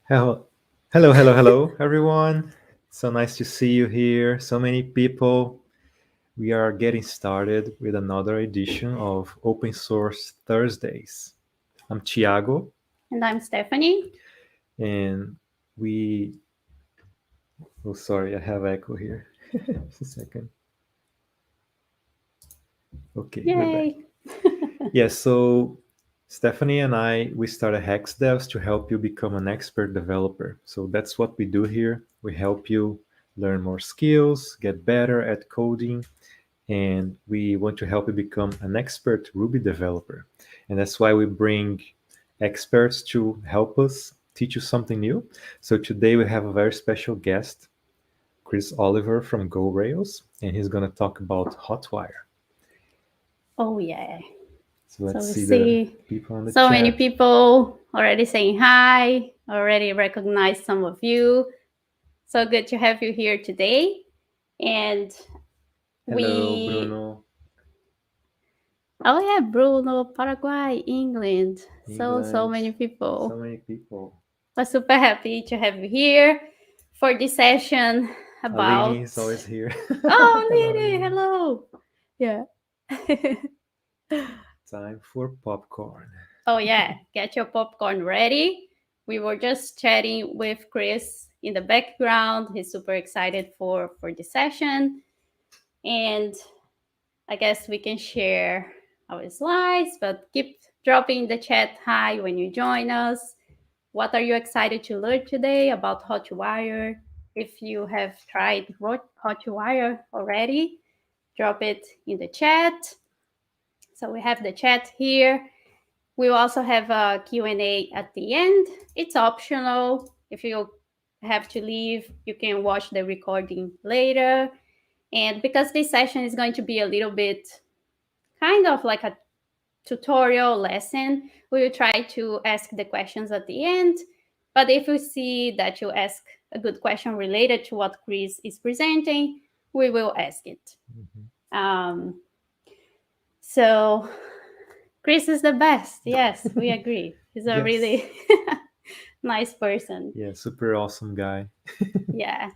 Hello, hello, everyone. So nice to see you here. So many people. We are getting started with another edition of Open Source Thursdays. I'm Thiago, And I'm Stephanie. and we. Oh, sorry, I have echo here. Just a second. Okay, we're back. Yay. Yes, so Stephanie and I, we started hexdevs to help you become an expert developer. So that's what we do here. We help you learn more skills, get better at coding, and we want to help you become an expert Ruby developer. And that's why we bring experts to help us teach you something new. So today we have a very special guest, Chris Oliver from GoRails, and he's going to talk about Hotwire. Oh, yeah. So So let's we see the see people on the so many chat. people already saying hi, already recognize some of you. So good to have you here today. And Hello, we, Bruno, oh, yeah, Bruno, Paraguay, England. So England. many So people. many people. We're super happy to have you here for this session Aline about. is always here. Oh, Hello, Lily, Aline. hello. Yeah. Time for popcorn. Oh, yeah, get your popcorn ready. We were just chatting with Chris in the background. He's super excited for the session. And I guess we can share our slides, but keep dropping the chat hi when you join us. What are you excited to learn today about Hotwire? If you have tried Hotwire already, drop it in the chat. So we have the chat here. We will also have a Q&A at the end. It's optional. If you have to leave, you can watch the recording later. And because this session is going to be a little bit kind of like a tutorial lesson, we will try to ask the questions at the end. But if you see that you ask a good question related to what Chris is presenting, we will ask it. Mhm. So Chris is the best. Yes, we agree. He's a Yes. really nice person. Yeah, super awesome guy. Yeah.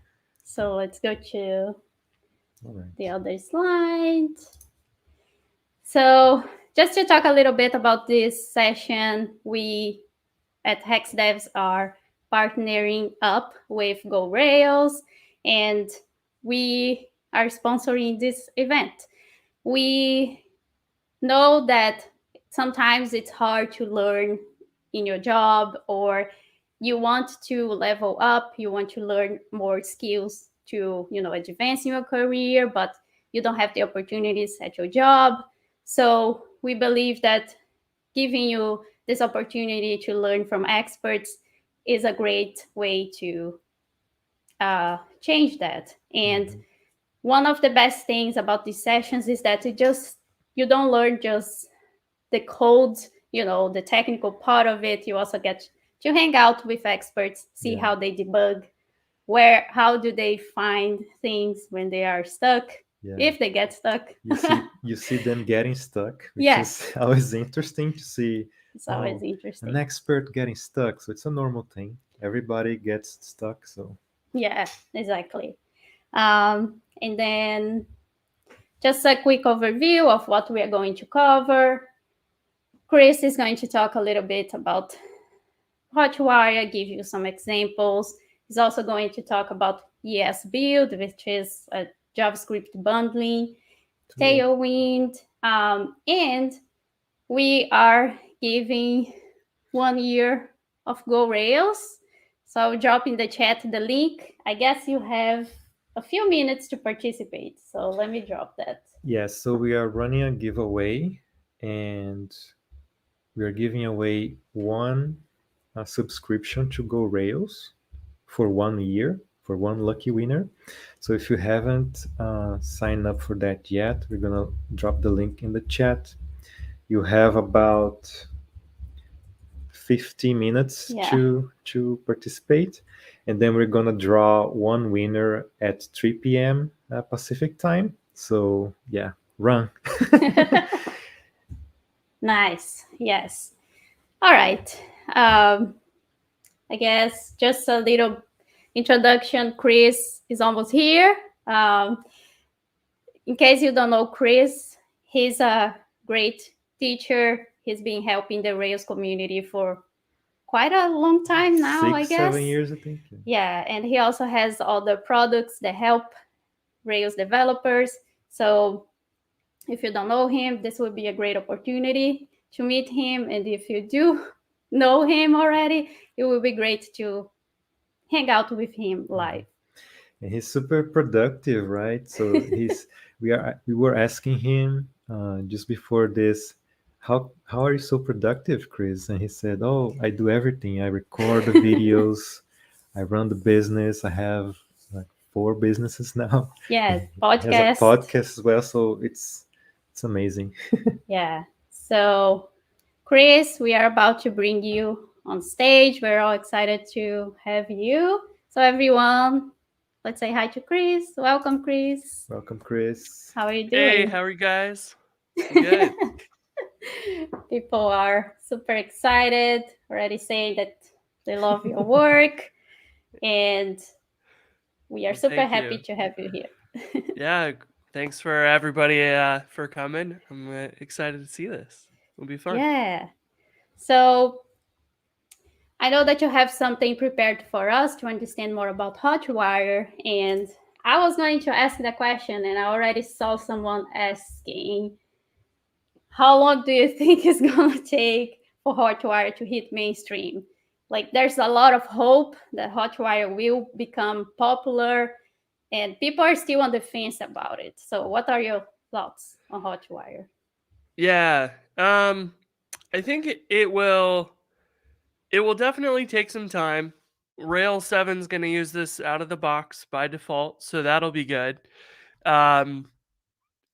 So let's go to All the right. other slide. So just to talk a little bit about this session, we at hexdevs are partnering up with GoRails, and we are sponsoring this event. We know that sometimes it's hard to learn in your job, or you want to level up, you want to learn more skills to advance in your career, but you don't have the opportunities at your job. So we believe that giving you this opportunity to learn from experts is a great way to change that. And Mhm. one of the best things about these sessions is that you don't learn just the code, the technical part of it. You also get to hang out with experts, see Yeah. how they debug, how do they find things when they are stuck, Yeah. if they get stuck. You see them getting stuck, which is Yes, always interesting to see. it's always Oh, an interesting. expert getting stuck. So it's a normal thing. Everybody gets stuck. So Yeah, exactly. And then just a quick overview of what we are going to cover. Chris is going to talk a little bit about Hotwire, give you some examples. He's also going to talk about esbuild, which is a JavaScript bundling, tool. Tailwind, and we are giving 1 year of GoRails. So I'll drop in the chat the link. I guess you have a few minutes to participate. So let me drop that. Yes. So we are running a giveaway, and we are giving away one subscription to Go Rails for 1 year for one lucky winner. So if you haven't signed up for that yet, we're gonna drop the link in the chat. You have about 50 minutes Yeah. to participate, and then we're gonna draw one winner at 3 p.m. Pacific time. So yeah, run. Nice. Yes. All right. Um, I guess just a little introduction. Chris is almost here. In case you don't know Chris, he's a great teacher. He's been helping the Rails community for quite a long time now, I Six, guess. 7 years, I think. Yeah, and he also has all the products that help Rails developers. So if you don't know him, this would be a great opportunity to meet him. And if you do know him already, it will be great to hang out with him live. And he's super productive, right? So we were asking him just before this, how are you so productive, Chris? And he said, "Oh, I do everything. I record the videos, I run the business. I have like 4 businesses now. Yeah, He has a podcast. podcast as well. So it's amazing." Yeah. So, Chris, we are about to bring you on stage. We're all excited to have you. So, everyone, let's say hi to Chris. Welcome, Chris. Welcome, Chris. How are you Hey, doing? how are you guys? I'm good. People are super excited, already saying that they love your work, and we are Well, super thank happy you. to have you here. Yeah, thanks for everybody for coming. I'm excited to see this. It'll be fun. Yeah. So I know that you have something prepared for us to understand more about Hotwire, and I was going to ask the question, and I already saw someone asking, how long do you think it's going to take for Hotwire to hit mainstream? Like, there's a lot of hope that Hotwire will become popular, and people are still on the fence about it. So, what are your thoughts on Hotwire? Yeah. I think it will definitely take some time. Rails 7 is going to use this out of the box by default, so that'll be good. Um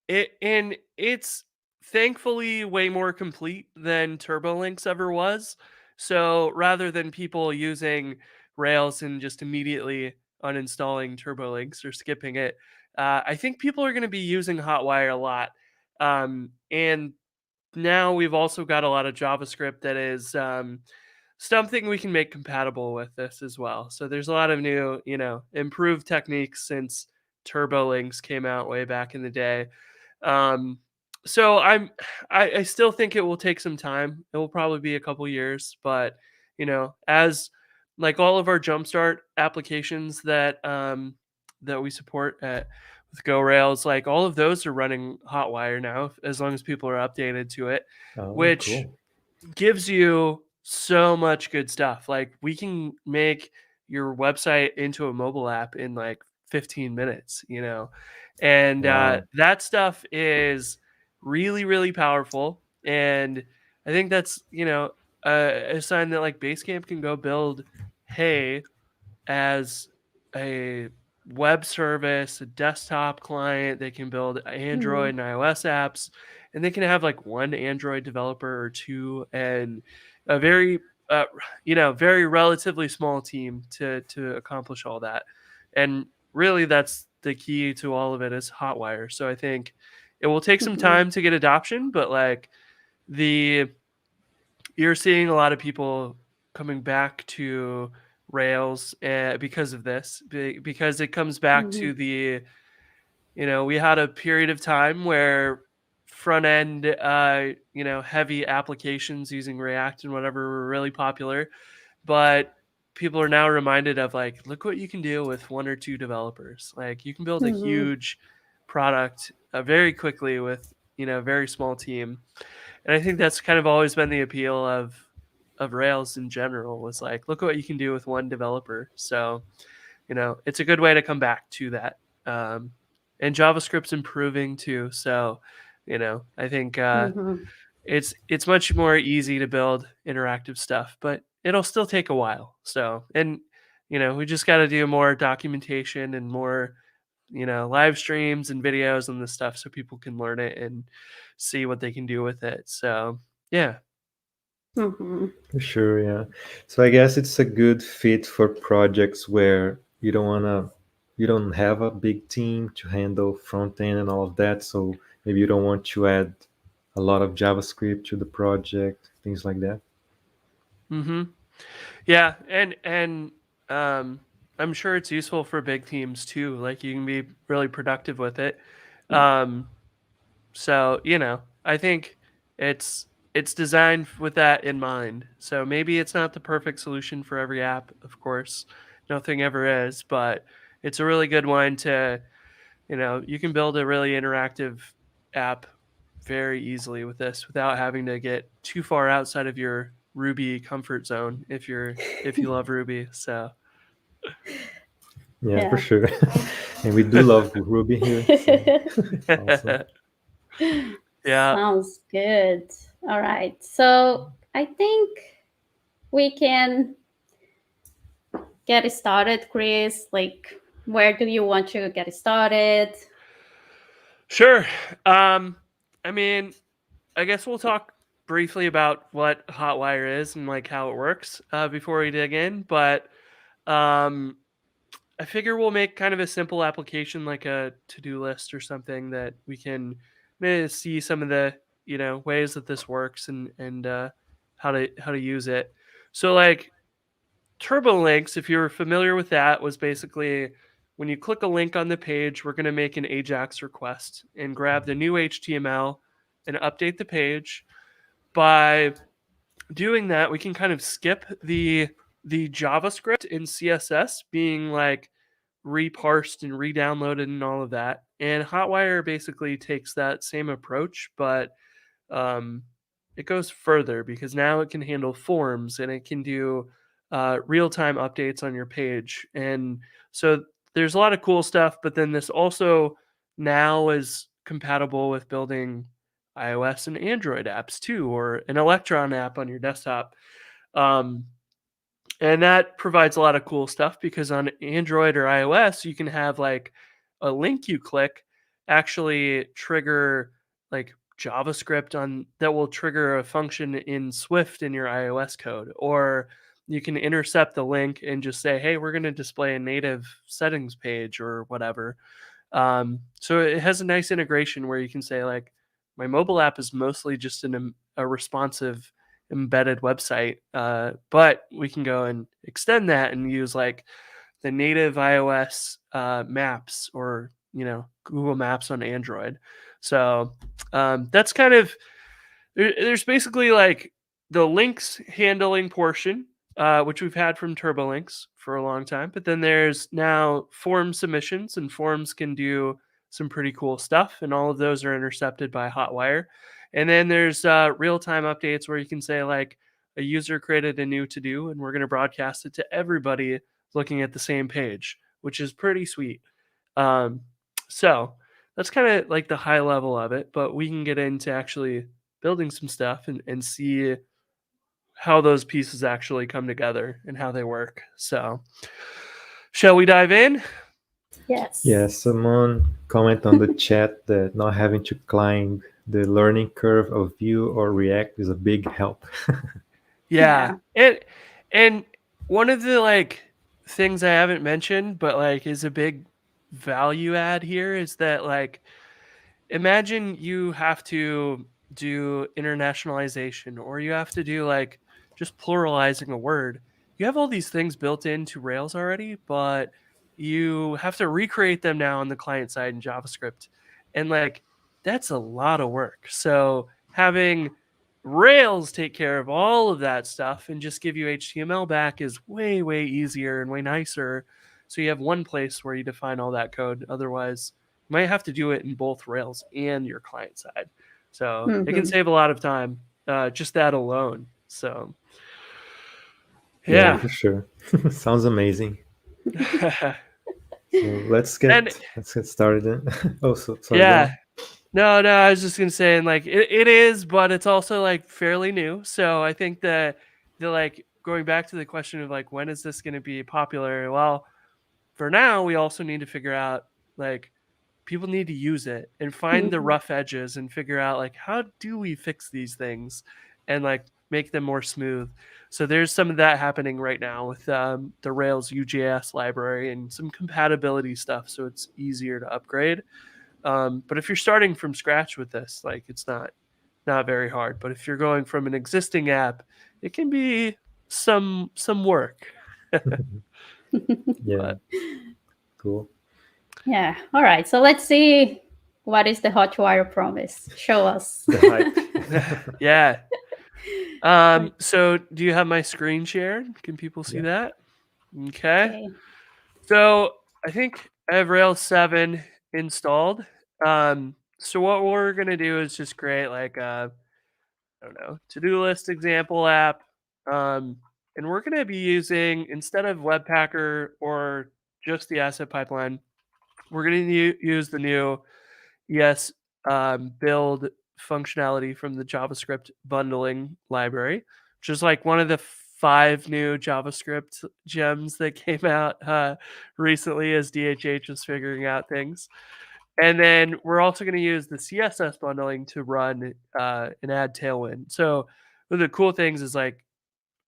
it's thankfully way more complete than Turbolinks ever was. So rather than people using Rails and just immediately uninstalling Turbolinks or skipping it, I think people are going to be using Hotwire a lot. And now we've also got a lot of JavaScript that is something we can make compatible with this as well. So there's a lot of new, improved techniques since Turbolinks came out way back in the day. Um, so I still think it will take some time. It will probably be a couple years, but as like all of our JumpStart applications that we support with GoRails, like all of those are running Hotwire now, as long as people are updated to it, Oh, which cool. gives you so much good stuff. Like we can make your website into a mobile app in like 15 minutes, and Wow. that stuff is really, really powerful. And I think that's, a sign that like Basecamp can go build Hey as a web service, a desktop client. They can build Android and iOS apps, and they can have like one Android developer or two, and a very, very relatively small team to accomplish all that. And really, that's the key to all of it is Hotwire. So I think it will take some time to get adoption, but like the you're seeing a lot of people coming back to Rails because of this, because it comes back to the, we had a period of time where front end, heavy applications using React and whatever were really popular, but people are now reminded of like, look what you can do with one or two developers. Like you can build a huge product very quickly with, a very small team. And I think that's kind of always been the appeal of Rails in general, was like, look what you can do with one developer. So, it's a good way to come back to that. And JavaScript's improving too. So, I think it's much more easy to build interactive stuff, but it'll still take a while. So, and we just got to do more documentation and more live streams and videos and this stuff so people can learn it and see what they can do with it. So yeah. For sure, yeah. So I guess it's a good fit for projects where you don't have a big team to handle front end and all of that. So maybe you don't want to add a lot of JavaScript to the project, things like that. Mm-hmm. Yeah, and I'm sure it's useful for big teams too. Like you can be really productive with it. Um, so I think it's designed with that in mind. So maybe it's not the perfect solution for every app, of course. Nothing ever is, but it's a really good one to, you can build a really interactive app very easily with this without having to get too far outside of your Ruby comfort zone if you love Ruby. So Yeah, for Yeah. sure. And we do love Ruby here, so it's awesome. yeah, Sounds good. All right. So I think we can get started, Chris. Like, where do you want to get started? sure. I mean, I guess we'll talk briefly about what Hotwire is and like how it works before we dig in. But um, I figure we'll make kind of a simple application like a to-do list or something that we can see some of the ways that this works and how to use it. So like Turbolinks, if you're familiar with that, was basically when you click a link on the page, we're going to make an AJAX request and grab the new HTML and update the page. By doing that, we can kind of skip the JavaScript and CSS being like reparsed and re-downloaded and all of that. And Hotwire basically takes that same approach, but um, it goes further because now it can handle forms and it can do real-time updates on your page. And so there's a lot of cool stuff, but then this also now is compatible with building iOS and Android apps too, or an Electron app on your desktop. Um, and that provides a lot of cool stuff because on Android or iOS, you can have like a link you click actually trigger like JavaScript on that will trigger a function in Swift in your iOS code. Or you can intercept the link and just say, hey, we're going to display a native settings page or whatever. So it has a nice integration where you can say, like, my mobile app is mostly just a responsive embedded website, but we can go and extend that and use like the native iOS maps or Google Maps on Android. So that's kind of there's basically like the links handling portion, which we've had from Turbolinks for a long time. But then there's now form submissions, and forms can do some pretty cool stuff, and all of those are intercepted by Hotwire. And then there's real-time updates where you can say like a user created a new to-do, and we're going to broadcast it to everybody looking at the same page, which is pretty sweet. Um, so that's kind of like the high level of it, but we can get into actually building some stuff and see how those pieces actually come together and how they work. So, shall we dive in? Yes. Yeah, someone comment on the chat that not having to climb the learning curve of Vue or React is a big help. Yeah. And one of the like things I haven't mentioned but like is a big value add here is that like imagine you have to do internationalization or you have to do like just pluralizing a word. You have all these things built into Rails already, but you have to recreate them now on the client side in JavaScript. And like that's a lot of work. So having Rails take care of all of that stuff and just give you HTML back is way, way easier and way nicer. So you have one place where you define all that code. Otherwise, you might have to do it in both Rails and your client side. So it can save a lot of time, just that alone. So Yeah, yeah. for sure. Sounds amazing. So And let's get started then. Oh, so sorry, go yeah, on. no, I was just gonna say, and like it is, but it's also like fairly new. So I think that the like going back to the question of like when is this gonna be popular? Well, for now, we also need to figure out like people need to use it and find the rough edges and figure out like how do we fix these things and like make them more smooth. So there's some of that happening right now with the Rails UJS library and some compatibility stuff, so it's easier to upgrade. But if you're starting from scratch with this, like it's not very hard. But if you're going from an existing app, it can be some work. Yeah, But cool. Yeah. All right. So let's see what is the Hotwire promise. Show us. The hype. yeah. So do you have my screen shared? Can people see Yeah. that? Okay. Okay. So I think I have Rails 7 installed. So what we're gonna do is just create like a, I don't know, to-do list example app. And we're gonna be using, instead of Webpacker or just the asset pipeline, we're gonna use the new build functionality from the JavaScript bundling library, which is like one of the 5 new JavaScript gems that came out recently as DHH is figuring out things. And then we're also going to use the CSS bundling to run and add Tailwind. So one of the cool things is like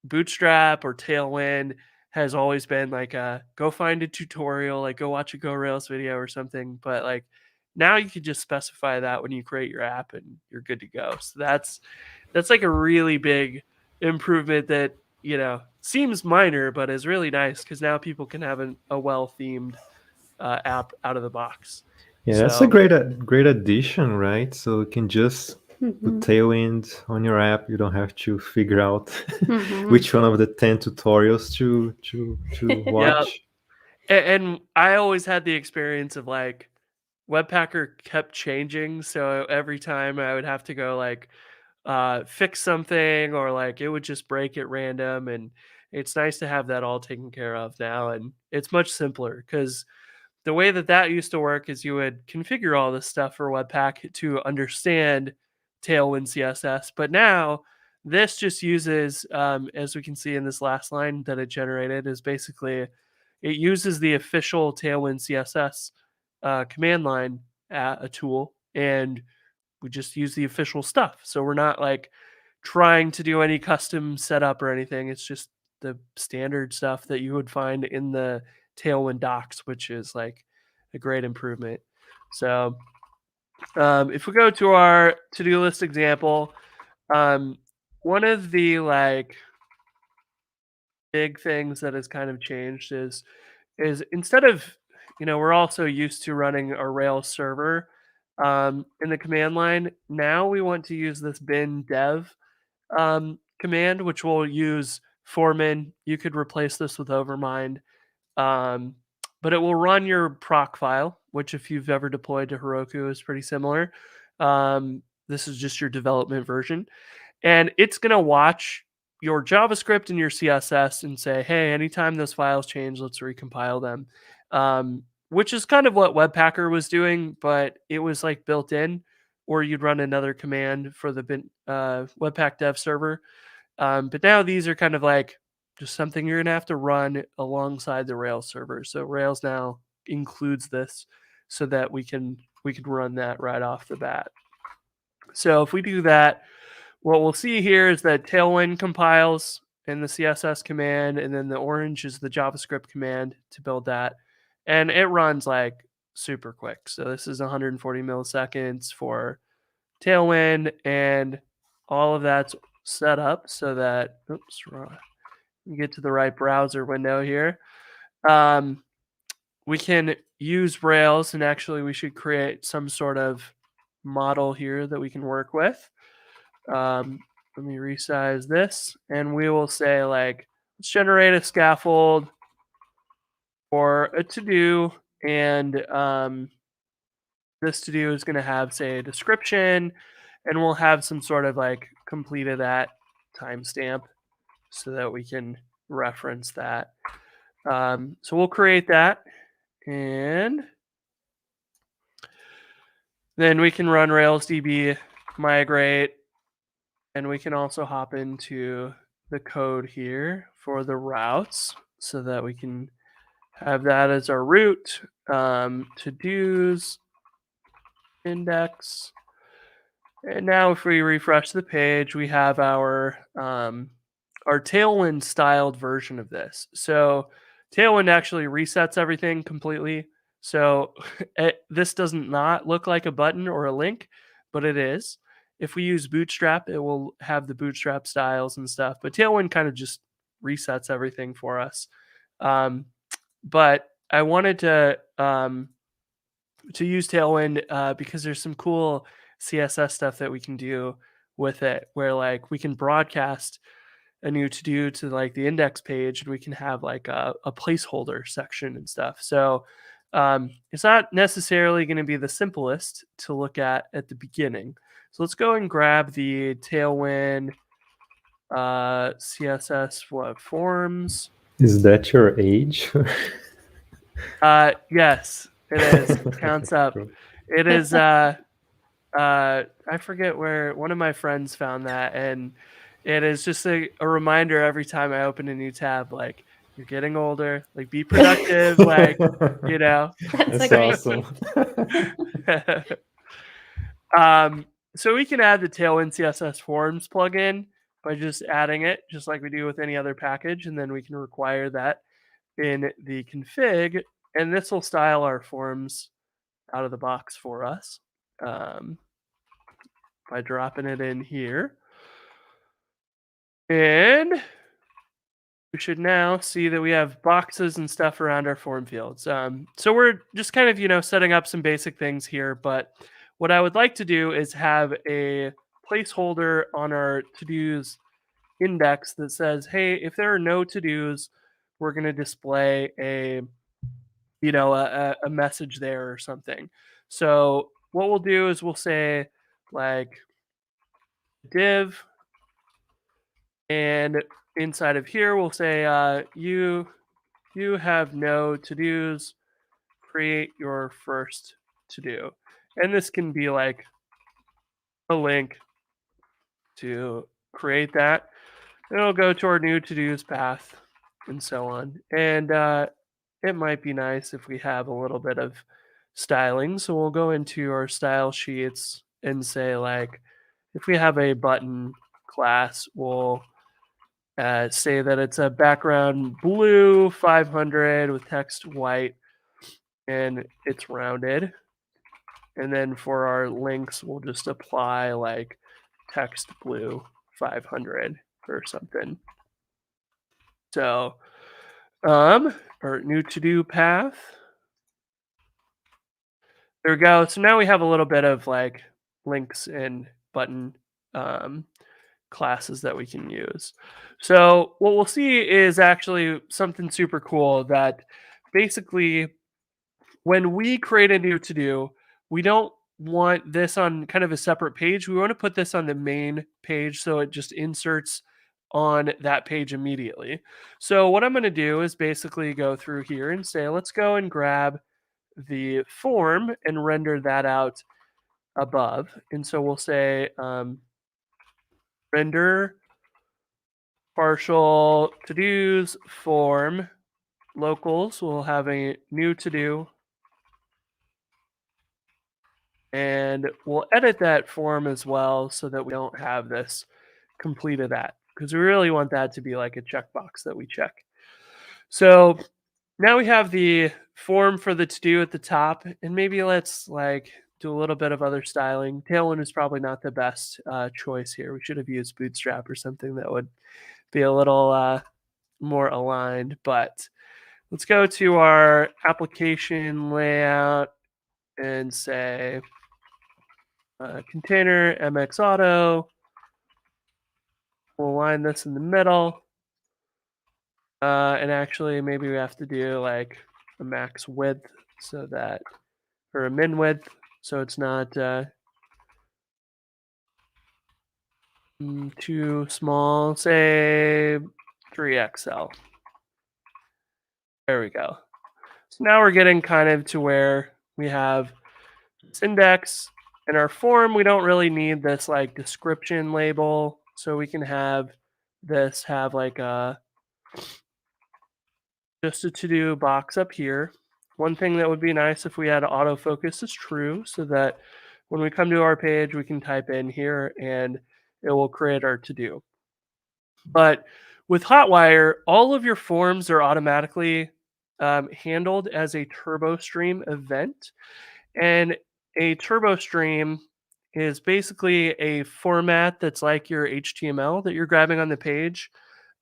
Bootstrap or Tailwind has always been like a go find a tutorial, like go watch a GoRails video or something. But like now you can just specify that when you create your app and you're good to go. So that's like a really big improvement that, you know, seems minor, but is really nice because now people can have a well-themed app out of the box. Yeah, that's a So great addition, right? So you can just put Mhm. Tailwind on your app. You don't have to figure out Mhm. which one of the 10 tutorials to yeah, watch. and I always had the experience of like Webpacker kept changing, so every time I would have to go like fix something or like it would just break at random, and it's nice to have that all taken care of now, and it's much simpler because the way that used to work is you would configure all this stuff for Webpack to understand Tailwind CSS, but now this just uses, as we can see in this last line that it generated, is basically it uses the official Tailwind CSS command line a tool, and we just use the official stuff. So we're not like trying to do any custom setup or anything. It's just the standard stuff that you would find in the Tailwind docs, which is like a great improvement. So if we go to our to-do list example, one of the like big things that has kind of changed is instead of, you know, we're also used to running a Rails server in the command line. Now we want to use this bin dev command, which will use Foreman. You could replace this with Overmind, um, but it will run your Procfile, which if you've ever deployed to Heroku is pretty similar. This is just your development version, and it's going to watch your JavaScript and your CSS and say, hey, anytime those files change, let's recompile them. Which is kind of what Webpacker was doing, but it was like built in, or you'd run another command for the Webpack dev server. But now these are kind of like just something you're going to have to run alongside the Rails server. So Rails now includes this so that we can run that right off the bat. So if we do that, what we'll see here is that Tailwind compiles in the CSS command, and then the orange is the JavaScript command to build that. And it runs like super quick. So this is 140 milliseconds for Tailwind, and all of that's set up so that, oops, wrong. You get to the right browser window here. We can use Rails, and actually we should create some sort of model here that we can work with. Let me resize this, and we will say like, let's generate a scaffold for a to-do, and this to-do is going to have, say, a description, and we'll have some sort of like completed at timestamp so that we can reference that. So we'll create that, and then we can run RailsDB migrate, and we can also hop into the code here for the routes so that we can have that as our root, to-dos, index. And now if we refresh the page, we have our Tailwind styled version of this. So Tailwind actually resets everything completely. So this does not look like a button or a link, but it is. If we use Bootstrap, it will have the Bootstrap styles and stuff. But Tailwind kind of just resets everything for us. But I wanted to use Tailwind because there's some cool CSS stuff that we can do with it, where like we can broadcast a new to do to like the index page, and we can have like a placeholder section and stuff. So it's not necessarily going to be the simplest to look at the beginning. So let's go and grab the Tailwind CSS forms. Is that your age? Yes, it is. Counts up. Cool. It is. I forget where one of my friends found that, and it is just a reminder every time I open a new tab, like, you're getting older, like, be productive, like, you know. That's a That's great tip. awesome. So we can add the Tailwind CSS forms plugin by just adding it, just like we do with any other package, and then we can require that in the config, and this will style our forms out of the box for us. By dropping it in here. And we should now see that we have boxes and stuff around our form fields. So we're just kind of, setting up some basic things here. But what I would like to do is have a placeholder on our to-dos index that says, hey, if there are no to-dos, we're going to display a message there or something. So what we'll do is we'll say like div, and inside of here we'll say you have no to-dos, create your first to-do. And this can be like a link to create that. It'll go to our new to-dos path and so on. And it might be nice if we have a little bit of styling. So we'll go into our style sheets and say, like, if we have a button class, we'll say that it's a background blue 500 with text white, and it's rounded. And then for our links, we'll just apply like text blue 500 or something. So our new to-do path. There we go. So now we have a little bit of like links and button classes that we can use. So what we'll see is actually something super cool that basically when we create a new to-do, we don't want this on kind of a separate page. We want to put this on the main page so it just inserts on that page immediately. So what I'm going to do is basically go through here and say, let's go and grab the form and render that out above. And so we'll say render partial to-dos form locals. We'll have a new to-do, and we'll edit that form as well so that we don't have this completed at, because we really want that to be like a checkbox that we check. So now we have the form for the to-do at the top, and maybe let's like do a little bit of other styling. Tailwind is probably not the best choice here. We should have used Bootstrap or something that would be a little more aligned, but let's go to our application layout and say container MX auto. We'll align this in the middle. And actually, maybe we have to do like a max width so that, or a min width, so it's not too small. Say 3XL. There we go. So now we're getting kind of to where we have this index. In our form, we don't really need this like description label. So we can have this have like just a to-do box up here. One thing that would be nice if we had autofocus is true, so that when we come to our page, we can type in here and it will create our to-do. But with Hotwire, all of your forms are automatically handled as a TurboStream event. And a TurboStream is basically a format that's like your HTML that you're grabbing on the page.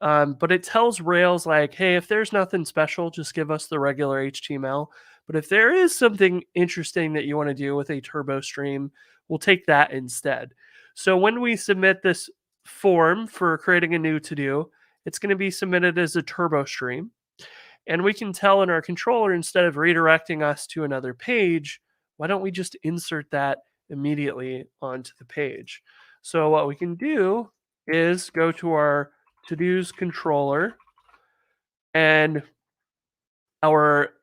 But it tells Rails like, hey, if there's nothing special, just give us the regular HTML. But if there is something interesting that you want to do with a turbo stream, we'll take that instead. So when we submit this form for creating a new to-do, it's going to be submitted as a turbo stream. And we can tell in our controller, instead of redirecting us to another page, why don't we just insert that immediately onto the page? So what we can do is go to our to-dos controller, and our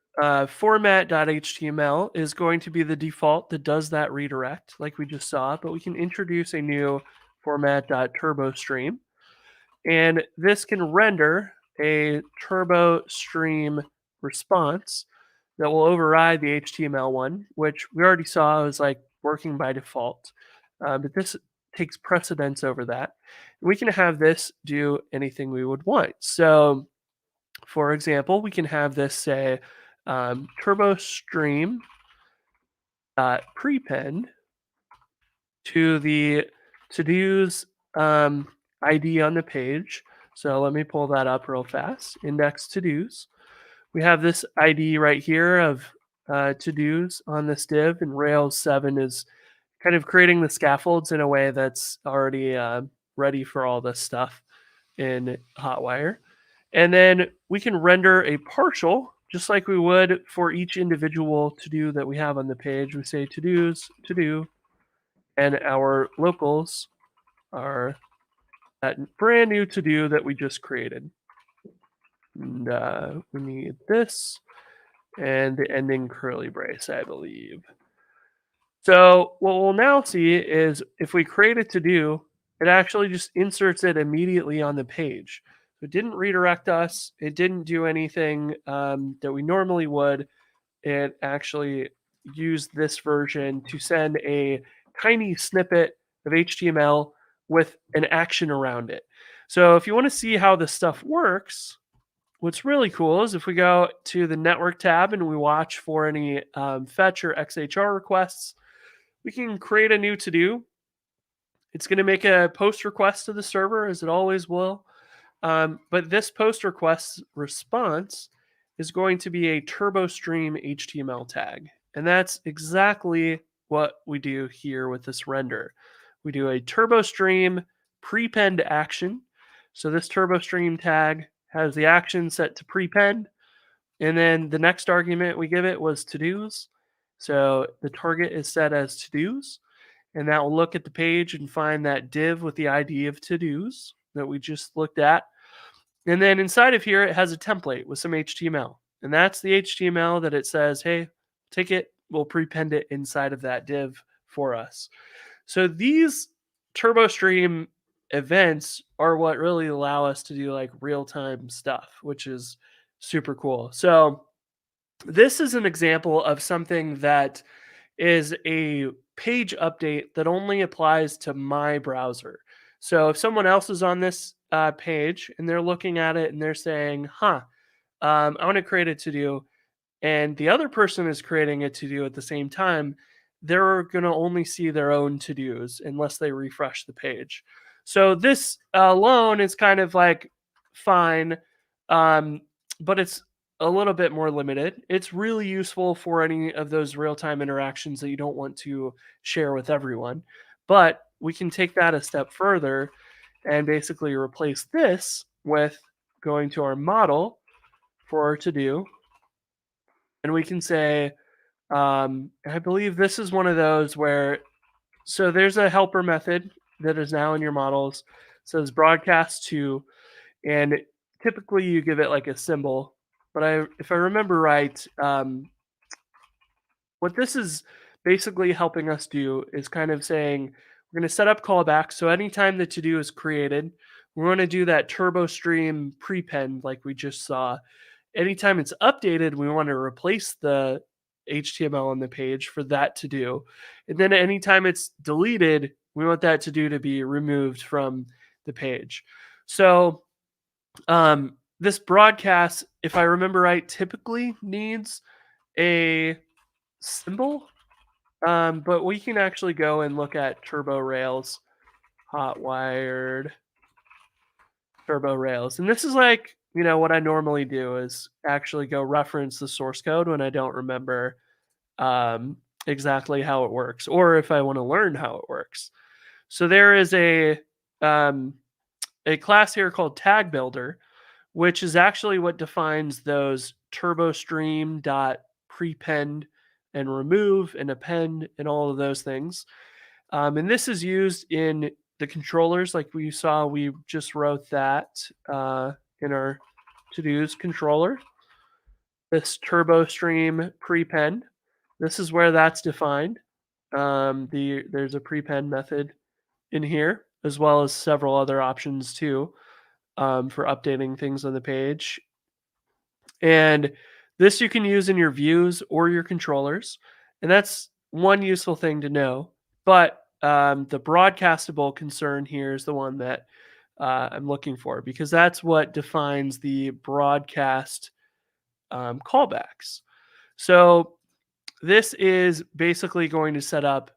format.html is going to be the default that does that redirect like we just saw, but we can introduce a new format.turbostream, and this can render a turbo stream response that will override the HTML one, which we already saw was like working by default. But this takes precedence over that. We can have this do anything we would want. So, for example, we can have this say turbo stream prepend to the to-dos ID on the page. So let me pull that up real fast. Index to-dos. We have this ID right here of to-dos on this div, and Rails 7 is kind of creating the scaffolds in a way that's already ready for all this stuff in Hotwire. And then we can render a partial, just like we would for each individual to-do that we have on the page. We say to-dos, to-do, and our locals are that brand new to-do that we just created. And we need this and the ending curly brace, I believe. So what we'll now see is if we create a to-do, it actually just inserts it immediately on the page. So it didn't redirect us. It didn't do anything that we normally would. It actually used this version to send a tiny snippet of HTML with an action around it. So if you want to see how this stuff works, what's really cool is if we go to the network tab and we watch for any fetch or XHR requests, we can create a new to-do. It's going to make a post request to the server, as it always will. But this post request response is going to be a TurboStream HTML tag. And that's exactly what we do here with this render. We do a TurboStream prepend action. So this TurboStream tag has the action set to prepend. And then the next argument we give it was to-dos. So the target is set as to-dos. And that will look at the page and find that div with the ID of to-dos that we just looked at. And then inside of here, it has a template with some HTML. And that's the HTML that it says, hey, take it, we'll prepend it inside of that div for us. So these TurboStream events are what really allow us to do like real-time stuff, which is super cool. So this is an example of something that is a page update that only applies to my browser. So if someone else is on this page and they're looking at it and they're saying, I want to create a to-do, and the other person is creating a to-do at the same time, they're going to only see their own to-dos unless they refresh the page. So this alone is kind of like fine, but it's a little bit more limited. It's really useful for any of those real-time interactions that you don't want to share with everyone. But we can take that a step further and basically replace this with going to our model for our to-do. And we can say, I believe this is one of those where, so there's a helper method that is now in your models. It says broadcast to, and typically you give it like a symbol. But if I remember right, what this is basically helping us do is kind of saying, we're going to set up callbacks. So anytime the to-do is created, we're going to do that TurboStream prepend like we just saw. Anytime it's updated, we want to replace the HTML on the page for that to do. And then anytime it's deleted, we want that to do to be removed from the page. So this broadcast, if I remember right, typically needs a symbol. But we can actually go and look at Turbo Rails Hotwired Turbo Rails. And this is like, what I normally do is actually go reference the source code when I don't remember exactly how it works, or if I want to learn how it works. So there is a class here called Tag Builder, which is actually what defines those turbostream.prepend and remove and append and all of those things. And this is used in the controllers, like we saw. We just wrote that in our TODOs controller. This turbostream prepend. This is where that's defined. There's a prepend method in here, as well as several other options too, for updating things on the page. And this you can use in your views or your controllers. And that's one useful thing to know. But the broadcastable concern here is the one that I'm looking for, because that's what defines the broadcast callbacks. So this is basically going to set up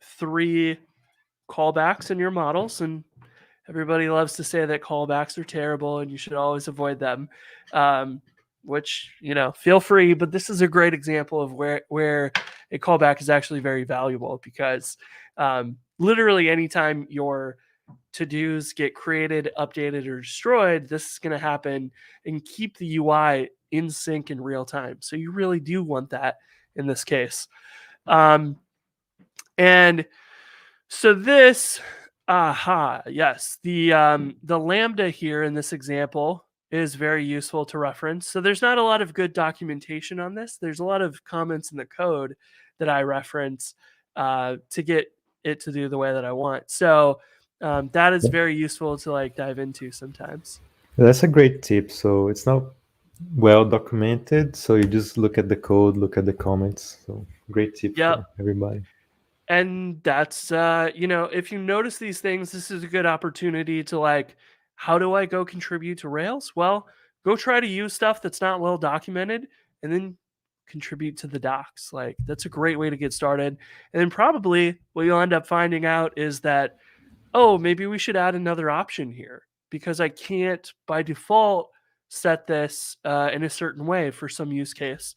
3 callbacks in your models, and everybody loves to say that callbacks are terrible and you should always avoid them, which, feel free, but this is a great example of where a callback is actually very valuable, because literally anytime your to-dos get created, updated, or destroyed, this is going to happen and keep the UI in sync in real time. So you really do want that in this case. And so this, yes, the Lambda here in this example is very useful to reference. So there's not a lot of good documentation on this. There's a lot of comments in the code that I reference to get it to do the way that I want. So that is very useful to dive into sometimes. That's a great tip. So it's not well documented. So you just look at the code, look at the comments. So great tip for everybody. And that's, if you notice these things, this is a good opportunity to how do I go contribute to Rails? Well, go try to use stuff that's not well documented and then contribute to the docs. That's a great way to get started. And then probably what you'll end up finding out is that, oh, maybe we should add another option here, because I can't by default set this in a certain way for some use case.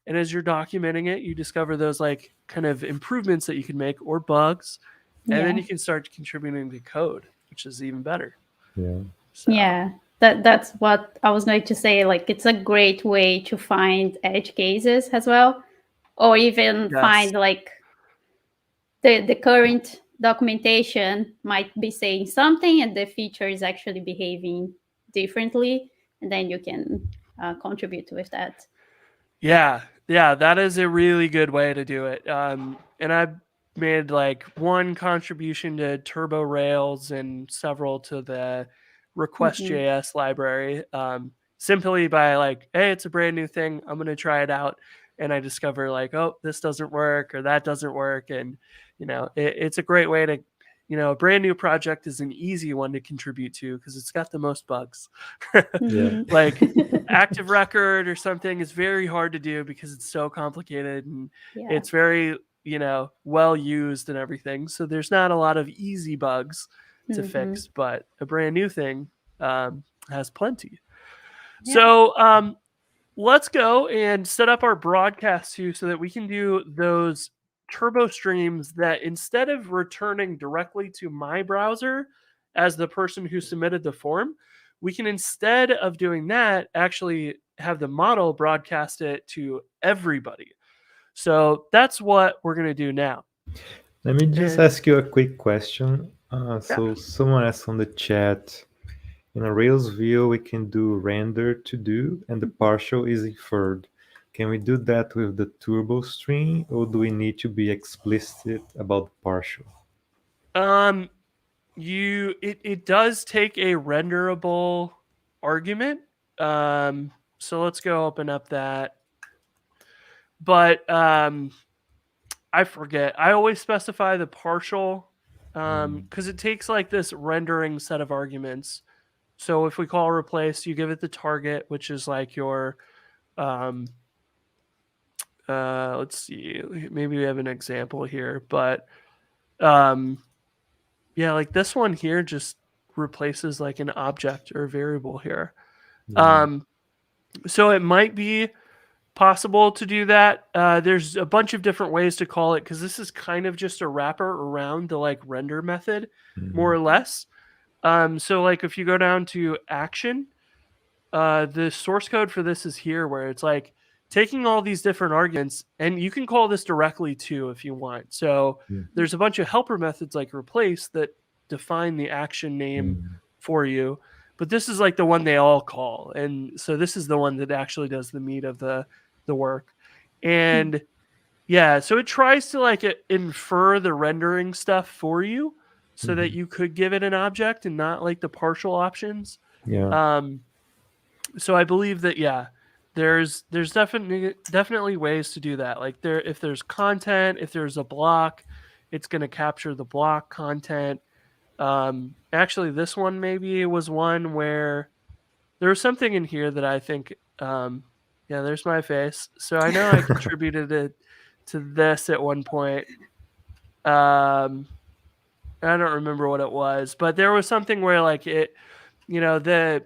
And as you're documenting it, you discover those kind of improvements that you can make, or bugs, and then you can start contributing to code, which is even better. Yeah. So. Yeah, that's what I was going to say. It's a great way to find edge cases as well, or even find the current documentation might be saying something and the feature is actually behaving differently, and then you can contribute with that. Yeah, that is a really good way to do it. And I've made one contribution to Turbo Rails and several to the RequestJS library, simply by hey, it's a brand new thing, I'm going to try it out. And I discover oh, this doesn't work or that doesn't work. And, it's a great way to, a brand new project is an easy one to contribute to because it's got the most bugs. Active record or something is very hard to do because it's so complicated and it's very, well used and everything. So there's not a lot of easy bugs to fix, but a brand new thing has plenty. Yeah. So let's go and set up our broadcast too, so that we can do those turbo streams that, instead of returning directly to my browser as the person who submitted the form, we can, instead of doing that, actually have the model broadcast it to everybody. So that's what we're going to do now. Let me just ask you a quick question. So someone asked on the chat, in a Rails view, we can do render to do, and the partial is inferred. Can we do that with the turbo string, or do we need to be explicit about the partial? It does take a renderable argument. So let's go open up that. But I forget. I always specify the partial because it takes this rendering set of arguments. So if we call replace, you give it the target, which is your let's see, maybe we have an example here, but yeah, this one here just replaces like an object or variable here. Yeah. So it might be possible to do that. There's a bunch of different ways to call it, because this is kind of just a wrapper around the like render method, more or less. So like if you go down to action, the source code for this is here, where it's like taking all these different arguments, and you can call this directly too if you want. So there's a bunch of helper methods like replace that define the action name for you, but this is like the one they all call, and so this is the one that actually does the meat of the work. And yeah, so it tries to like infer the rendering stuff for you so that you could give it an object and not like the partial options. Yeah. So I believe that there's definitely ways to do that. Like if there's content, if there's a block, it's going to capture the block content. Actually, this one maybe was one where there was something in here that I think, there's my face. So I know I contributed it to this at one point. I don't remember what it was, but there was something where like it, the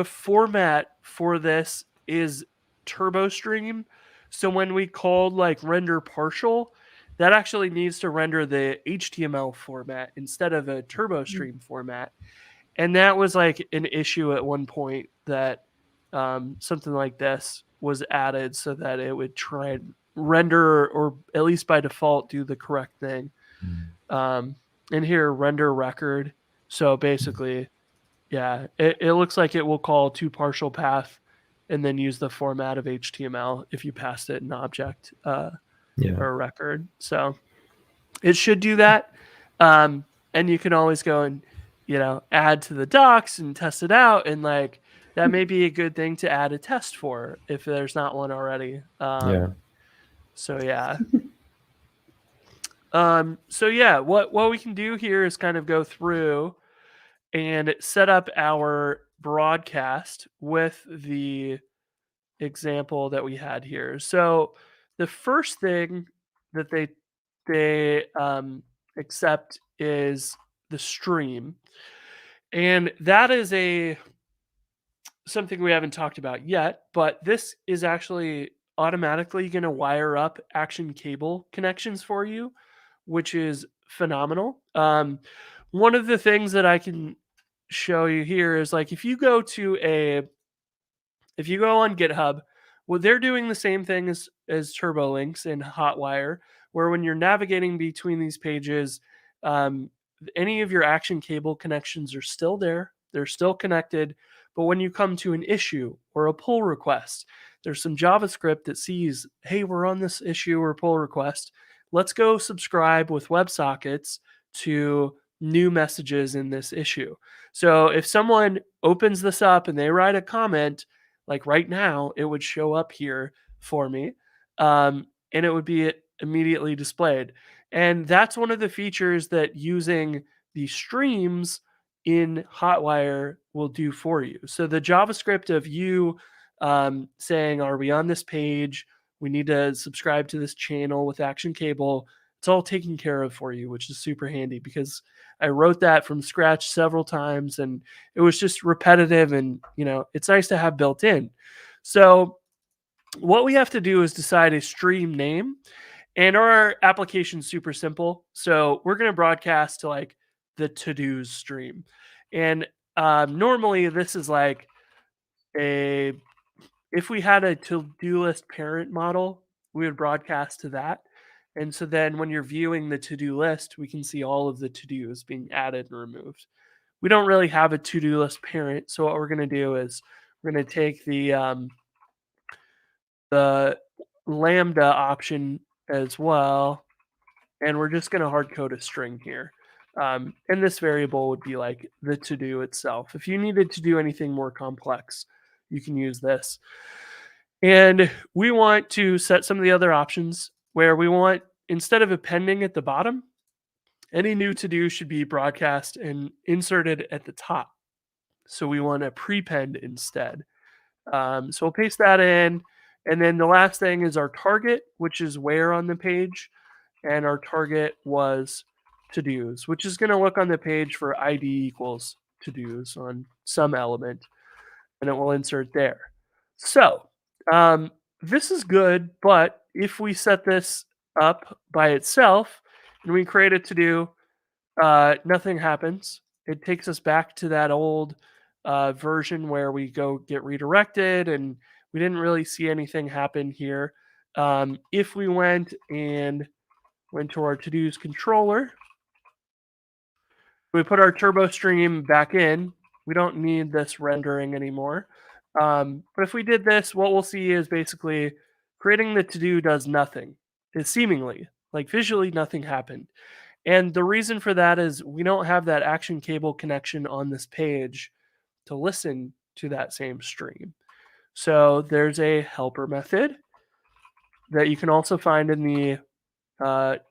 format for this is TurboStream. So when we called like render partial, that actually needs to render the HTML format instead of a TurboStream format. And that was like an issue at one point, that something like this was added so that it would try and render, or at least by default, do the correct thing. And here, render record. So basically, it looks like it will call to partial path and then use the format of HTML if you passed it an object or a record. So it should do that. And you can always go and, add to the docs and test it out. And like, that may be a good thing to add a test for if there's not one already. So what we can do here is kind of go through and set up our broadcast with the example that we had here. So the first thing that they accept is the stream, and that is something we haven't talked about yet, but this is actually automatically going to wire up ActionCable connections for you, which is phenomenal. One of the things that I can show you here is like if you go on GitHub, well, they're doing the same thing as Turbolinks and Hotwire, where when you're navigating between these pages, any of your ActionCable connections are still there. They're still connected. But when you come to an issue or a pull request, there's some JavaScript that sees, hey, we're on this issue or pull request. Let's go subscribe with WebSockets to new messages in this issue. So if someone opens this up and they write a comment, like right now, it would show up here for me, and it would be immediately displayed. And that's one of the features that using the streams in Hotwire will do for you. So the JavaScript of you saying, are we on this page? We need to subscribe to this channel with ActionCable. It's all taken care of for you, which is super handy because I wrote that from scratch several times and it was just repetitive, and it's nice to have built in. So what we have to do is decide a stream name, and our application's super simple. So we're going to broadcast to like the TODOs stream. And normally this is like if we had a to-do list parent model, we would broadcast to that. And so then when you're viewing the to-do list, we can see all of the to-dos being added and removed. We don't really have a to-do list parent. So what we're going to do is we're going to take the Lambda option as well, and we're just going to hard code a string here. And this variable would be like the to-do itself. If you needed to do anything more complex, you can use this. And we want to set some of the other options where we want, instead of appending at the bottom, any new to-do should be broadcast and inserted at the top. So we want to prepend instead. So we'll paste that in. And then the last thing is our target, which is where on the page. And our target was to-dos, which is going to look on the page for ID equals to-dos on some element, and it will insert there. So this is good, but if we set this up by itself and we create a to-do, nothing happens. It takes us back to that old version where we go get redirected, and we didn't really see anything happen here. If we went to our to-dos controller, we put our turbo stream back in, we don't need this rendering anymore. But if we did this, what we'll see is basically creating the to-do does nothing. It's seemingly, like visually, nothing happened. And the reason for that is we don't have that ActionCable connection on this page to listen to that same stream. So there's a helper method that you can also find in the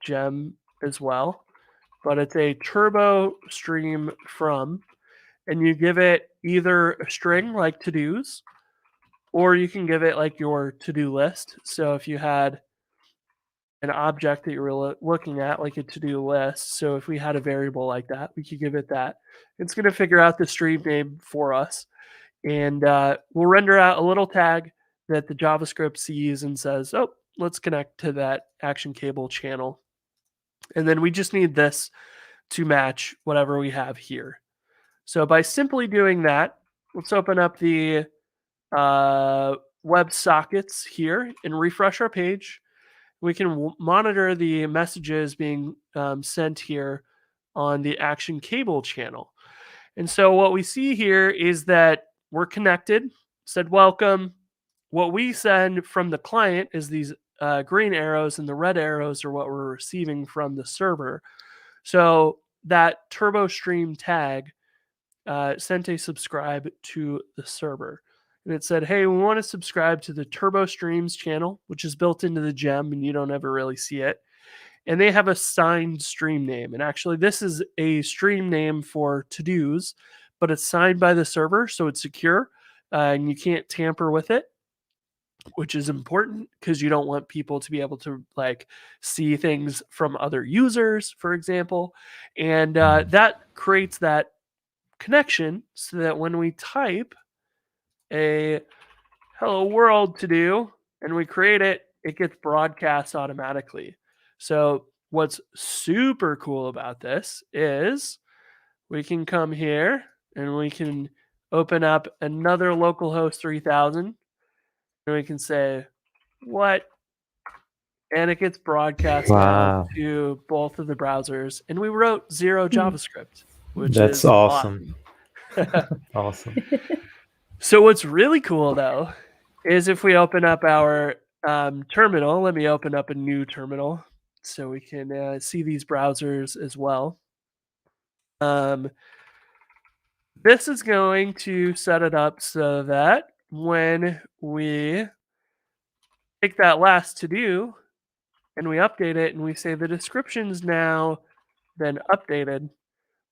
gem as well, but it's a turbo stream from, and you give it either a string like to-dos, or you can give it like your to-do list. So if you had an object that you were looking at, like a to-do list, so if we had a variable like that, we could give it that. It's going to figure out the stream name for us, and we'll render out a little tag that the JavaScript sees and says, oh, let's connect to that ActionCable channel. And then we just need this to match whatever we have here. So by simply doing that, let's open up the WebSockets here and refresh our page. We can monitor the messages being sent here on the ActionCable channel. And so what we see here is that we're connected, said welcome. What we send from the client is these green arrows, and the red arrows are what we're receiving from the server. So that turbo stream tag sent a subscribe to the server. And it said, hey, we want to subscribe to the Turbo Streams channel, which is built into the gem and you don't ever really see it. And they have a signed stream name. And actually, this is a stream name for to-dos, but it's signed by the server, so it's secure and you can't tamper with it, which is important because you don't want people to be able to like see things from other users, for example. And that creates that connection so that when we type a hello world to do and we create it, it gets broadcast automatically. So what's super cool about this is we can come here and we can open up another localhost 3000 and we can say what, and it gets broadcast out to both of the browsers, and we wrote 0 JavaScript, which That's is awesome. Awesome. So what's really cool, though, is if we open up our terminal, let me open up a new terminal so we can see these browsers as well. This is going to set it up so that when we take that last to-do and we update it and we say the description's now been updated,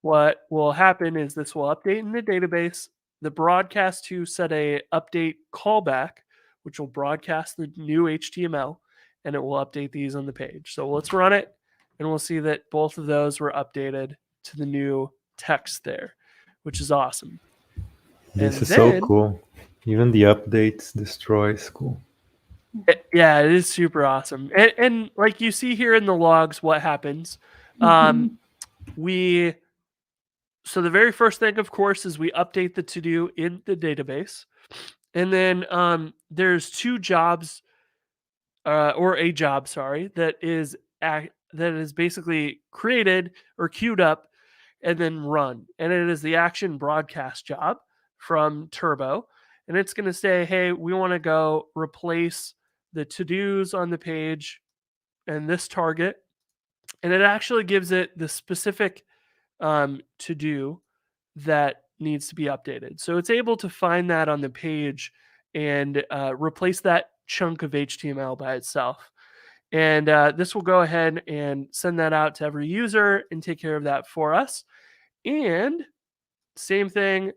what will happen is this will update in the database. The broadcast to set a update callback, which will broadcast the new HTML, and it will update these on the page. So let's run it, and we'll see that both of those were updated to the new text there, which is awesome. This is so cool. Even the updates destroy is cool. Yeah, it is super awesome. And like you see here in the logs, what happens. So the very first thing, of course, is we update the to-do in the database. And then there's two jobs, or a job, sorry, that is basically created or queued up and then run. And it is the action broadcast job from Turbo. And it's going to say, hey, we want to go replace the to-dos on the page and this target. And it actually gives it the specific to-do that needs to be updated. So it's able to find that on the page and replace that chunk of HTML by itself. And this will go ahead and send that out to every user and take care of that for us. And same thing,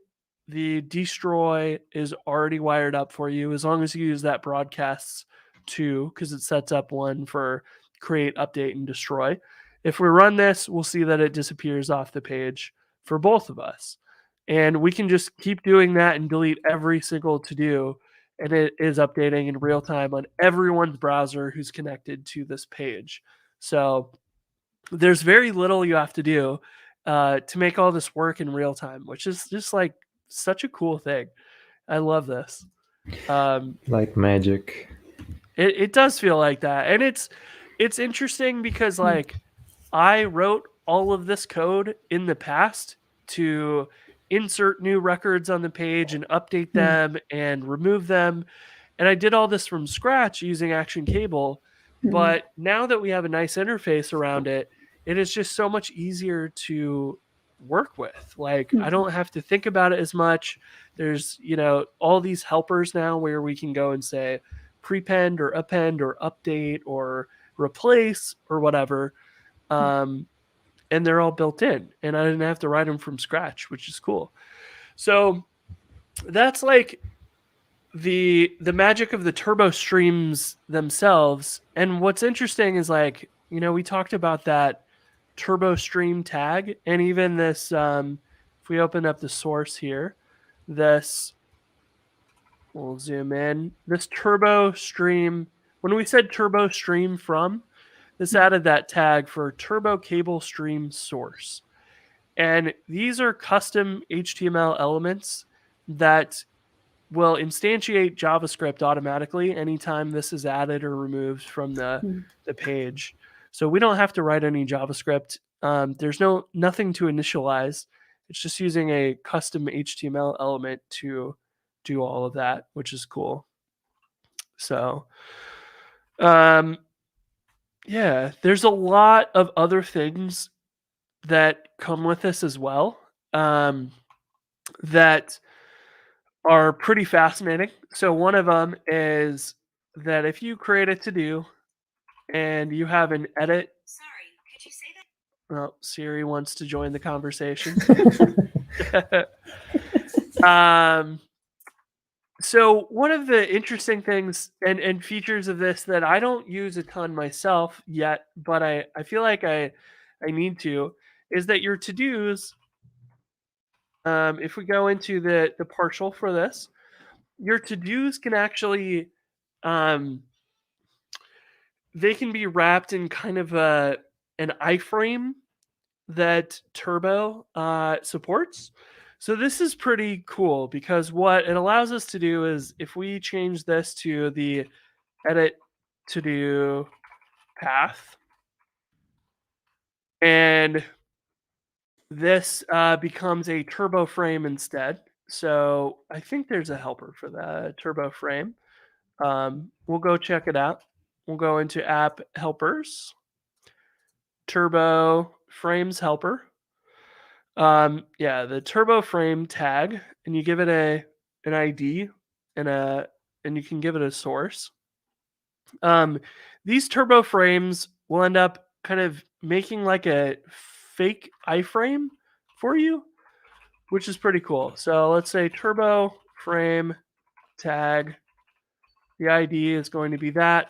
the destroy is already wired up for you as long as you use that broadcasts to, because it sets up one for create, update, and destroy. If we run this, we'll see that it disappears off the page for both of us. And we can just keep doing that and delete every single to-do, and it is updating in real time on everyone's browser who's connected to this page. So there's very little you have to do to make all this work in real time, which is just like such a cool thing. I love this. Like magic. It does feel like that, and it's interesting because like I wrote all of this code in the past to insert new records on the page and update them and remove them. And I did all this from scratch using ActionCable. But now that we have a nice interface around it, it is just so much easier to work with. Like I don't have to think about it as much. There's, all these helpers now where we can go and say prepend or append or update or replace or whatever. And they're all built in, and I didn't have to write them from scratch, which is cool. So that's like the magic of the turbo streams themselves. And what's interesting is like, we talked about that turbo stream tag, and even this, if we open up the source here, this, we'll zoom in, this turbo stream, when we said turbo stream from, this added that tag for turbo cable stream source. And these are custom HTML elements that will instantiate JavaScript automatically anytime this is added or removed from the page. So we don't have to write any JavaScript. There's nothing to initialize. It's just using a custom HTML element to do all of that, which is cool. So, yeah, there's a lot of other things that come with this as well, that are pretty fascinating. So one of them is that if you create a to-do and you have an edit. Sorry, could you say that? Well, Siri wants to join the conversation. So one of the interesting things and features of this that I don't use a ton myself yet, but I feel like I need to, is that your to-dos, if we go into the partial for this, your to-dos can actually, they can be wrapped in kind of an iframe that Turbo supports. So this is pretty cool because what it allows us to do is if we change this to the edit to do path, and this becomes a turbo frame instead. So I think there's a helper for the turbo frame. We'll go check it out. We'll go into app helpers, turbo frames helper. Yeah, the turbo frame tag, and you give it an ID and you can give it a source. These turbo frames will end up kind of making like a fake iframe for you, which is pretty cool. So let's say turbo frame tag. The ID is going to be that,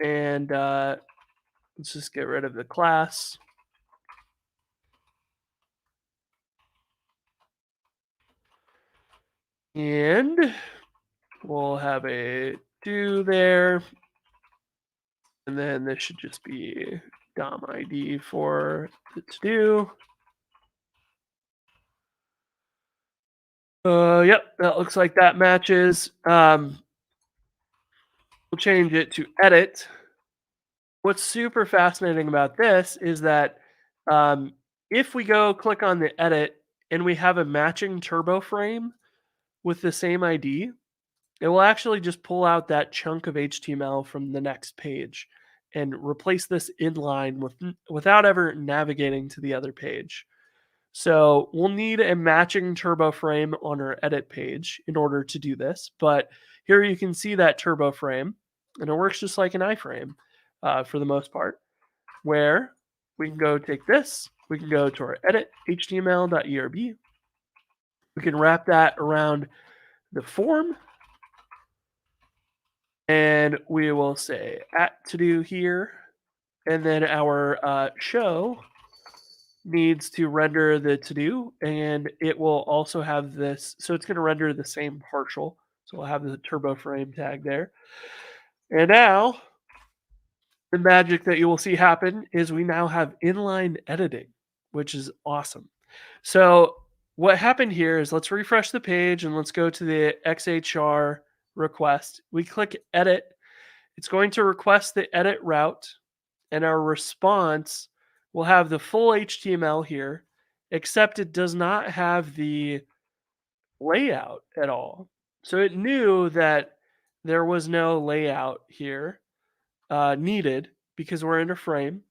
and let's just get rid of the class. And we'll have a do there. And then this should just be DOM ID for the to-do. Yep, that looks like that matches. We'll change it to edit. What's super fascinating about this is that if we go click on the edit and we have a matching turbo frame with the same ID, it will actually just pull out that chunk of HTML from the next page and replace this inline without ever navigating to the other page. So we'll need a matching turbo frame on our edit page in order to do this. But here you can see that turbo frame, and it works just like an iframe for the most part, where we can go take this, we can go to our edit html.erb, we can wrap that around the form, and we will say @todo here, and then our show needs to render the to-do, and it will also have this. So it's going to render the same partial. So we'll have the turbo frame tag there. And now the magic that you will see happen is we now have inline editing, which is awesome. So what happened here is, let's refresh the page and let's go to the XHR request. We click edit. It's going to request the edit route, and our response will have the full HTML here, except it does not have the layout at all. So it knew that there was no layout here needed because we're in a frame,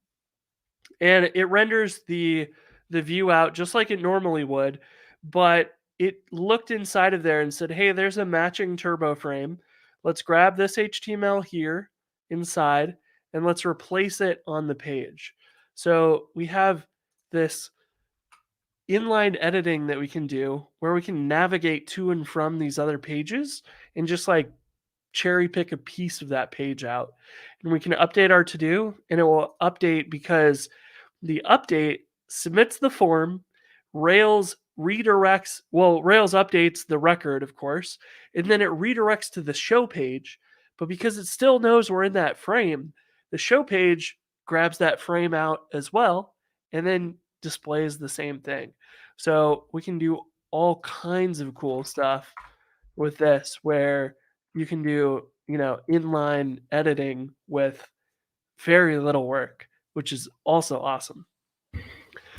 and it renders the view out just like it normally would, but it looked inside of there and said, hey, there's a matching turbo frame. Let's grab this HTML here inside and let's replace it on the page. So we have this inline editing that we can do where we can navigate to and from these other pages and just like cherry pick a piece of that page out. And we can update our to-do, and it will update because the update submits the form, Rails redirects, well, Rails updates the record, of course, and then it redirects to the show page. But because it still knows we're in that frame, the show page grabs that frame out as well and then displays the same thing. So we can do all kinds of cool stuff with this, where you can do, inline editing with very little work, which is also awesome.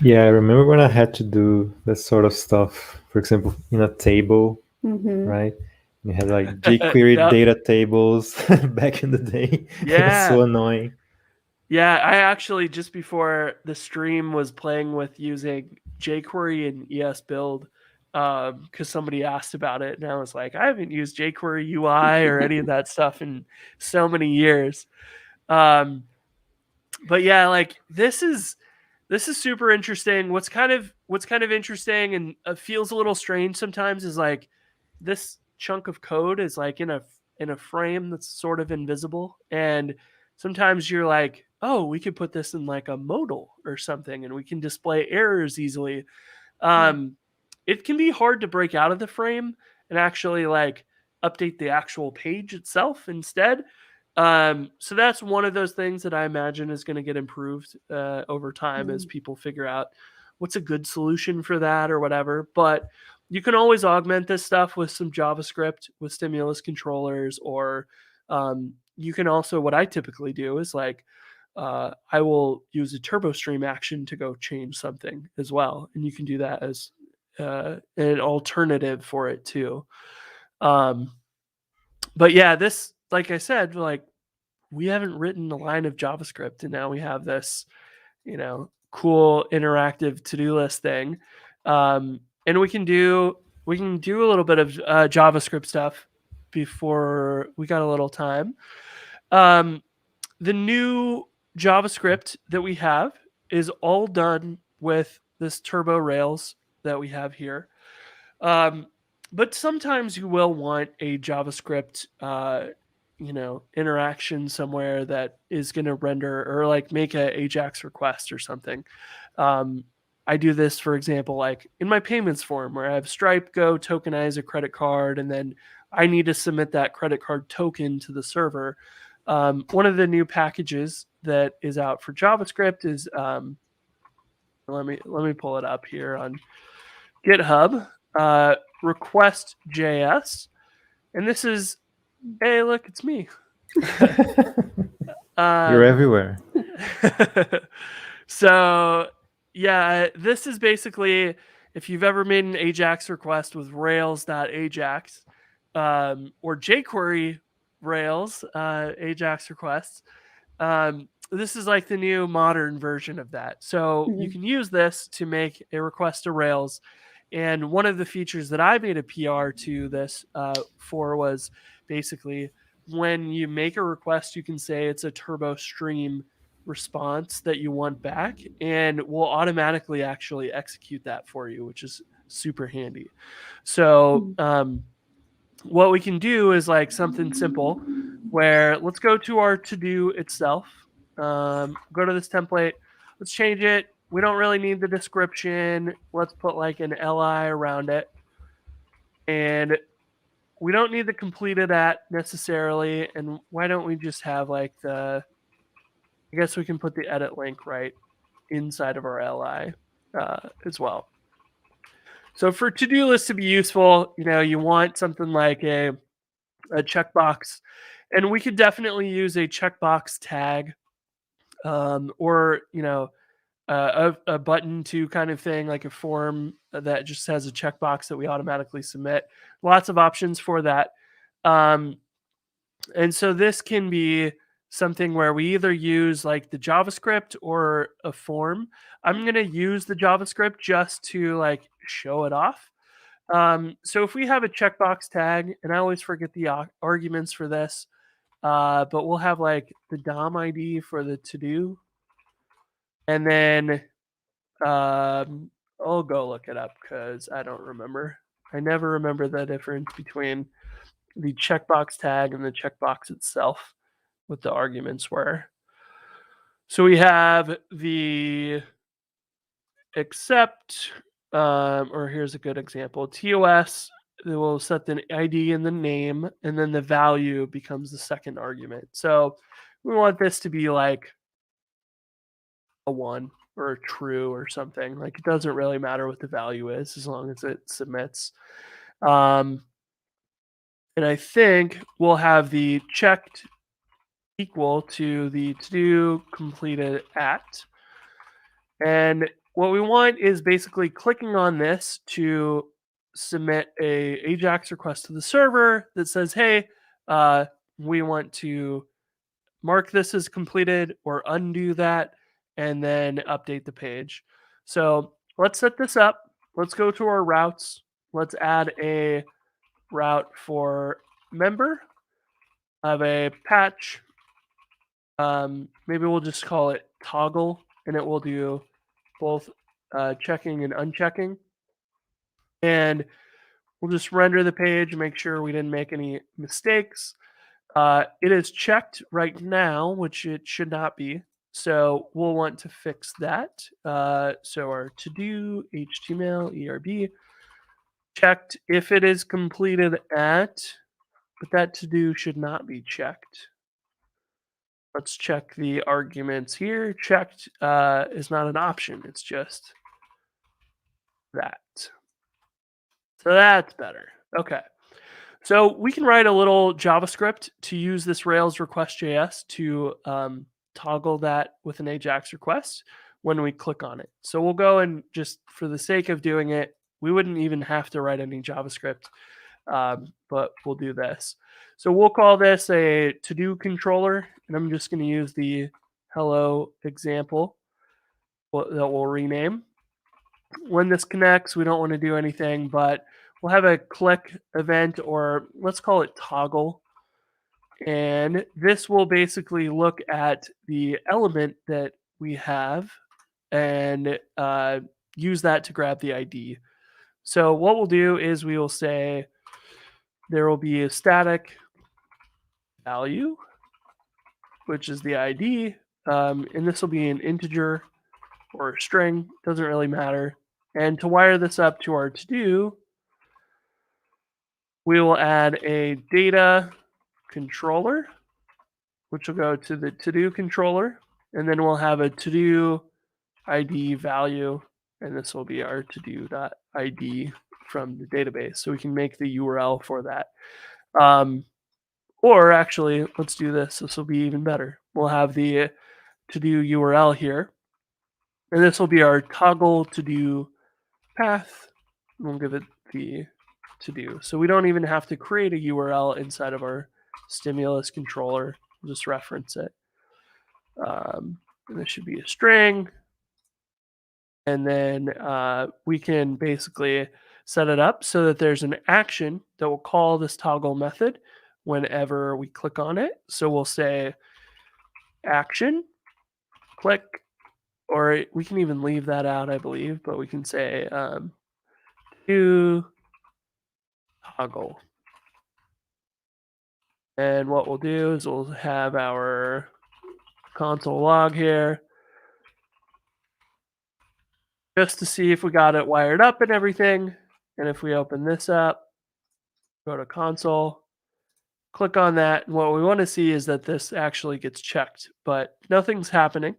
Yeah, I remember when I had to do that sort of stuff, for example, in a table, right? We had like jQuery Yep. data tables back in the day. It was Yeah. so annoying. Yeah, I actually, just before the stream, was playing with using jQuery and esbuild because somebody asked about it, and I was like, I haven't used jQuery UI or any of that stuff in so many years. But yeah, like this is super interesting. What's kind of interesting and feels a little strange sometimes is like this chunk of code is like in a frame that's sort of invisible, and sometimes you're like, oh, we could put this in like a modal or something and we can display errors easily. It can be hard to break out of the frame and actually like update the actual page itself instead. So that's one of those things that I imagine is going to get improved over time as people figure out what's a good solution for that or whatever. But you can always augment this stuff with some JavaScript with stimulus controllers, or you can also, what I typically do is like, I will use a turbo stream action to go change something as well. And you can do that as an alternative for it too. But yeah, this, like I said, like we haven't written a line of JavaScript, and now we have this, cool interactive to-do list thing. And we can do a little bit of JavaScript stuff before we got a little time. The new JavaScript that we have is all done with this Turbo Rails that we have here. But sometimes you will want a JavaScript, interaction somewhere that is going to render or like make a AJAX request or something. I do this, for example, like in my payments form where I have Stripe go tokenize a credit card, and then I need to submit that credit card token to the server. One of the new packages that is out for JavaScript is, let me pull it up here on GitHub, request.js, and this is, hey, look, it's me. You're everywhere. So yeah, this is basically, if you've ever made an AJAX request with Rails.ajax or jQuery Rails AJAX requests, this is like the new modern version of that. So you can use this to make a request to Rails. And one of the features that I made a PR to this for was basically when you make a request, you can say it's a turbo stream response that you want back, and we'll automatically actually execute that for you, which is super handy. So what we can do is like something simple where let's go to our to-do itself. Go to this template. Let's change it. we don't really need the description. Let's put like an li around it. And we don't need the completed at necessarily. And why don't we just have like I guess we can put the edit link right inside of our li as well. So for to-do lists to be useful, you want something like a checkbox, and we could definitely use a checkbox tag, or a button to kind of thing, like a form that just has a checkbox that we automatically submit. Lots of options for that. And so this can be something where we either use like the JavaScript or a form. I'm going to use the JavaScript just to like show it off. So if we have a checkbox tag, and I always forget the arguments for this, but we'll have like the DOM ID for the to-do. And then I'll go look it up because I don't remember. I never remember the difference between the checkbox tag and the checkbox itself, what the arguments were. So we have the except, or here's a good example, TOS, it will set the ID and the name, and then the value becomes the second argument. So we want this to be like a 1 or a true or something. Like, it doesn't really matter what the value is as long as it submits. And I think we'll have the checked equal to the to-do completed at. And what we want is basically clicking on this to submit a AJAX request to the server that says, hey, we want to mark this as completed or undo that, and then update the page. So let's set this up. Let's go to our routes. Let's add a route for member. I have a patch. Maybe we'll just call it toggle, and it will do both checking and unchecking. And we'll just render the page, make sure we didn't make any mistakes. It is checked right now, which it should not be. So we'll want to fix that. So our to-do HTML ERB checked if it is completed at, but that to-do should not be checked. Let's check the arguments here. Checked is not an option. It's just that. So that's better. Okay. So we can write a little JavaScript to use this Rails request.js to toggle that with an AJAX request when we click on it. So we'll go and just for the sake of doing it, we wouldn't even have to write any JavaScript, but we'll do this. So we'll call this a to-do controller, and I'm just going to use the hello example that we'll rename. When this connects, we don't want to do anything, but we'll have a click event, or let's call it toggle. And this will basically look at the element that we have and use that to grab the ID. So what we'll do is we will say there will be a static value, which is the ID. And this will be an integer or a string, doesn't really matter. And to wire this up to our to-do, we will add a data controller, which will go to the to-do controller, and then we'll have a to-do ID value, and this will be our to-do.id from the database. So we can make the URL for that. Or actually, let's do this. This will be even better. We'll have the to-do URL here, and this will be our toggle to-do path. We'll give it the to-do. So we don't even have to create a URL inside of our stimulus controller. We'll just reference it. And this should be a string. And then we can basically set it up so that there's an action that will call this toggle method whenever we click on it. So we'll say action, click, or we can even leave that out, I believe, but we can say to toggle. And what we'll do is we'll have our console log here. just to see if we got it wired up and everything. And if we open this up, go to console, click on that. And what we want to see is that this actually gets checked, but nothing's happening.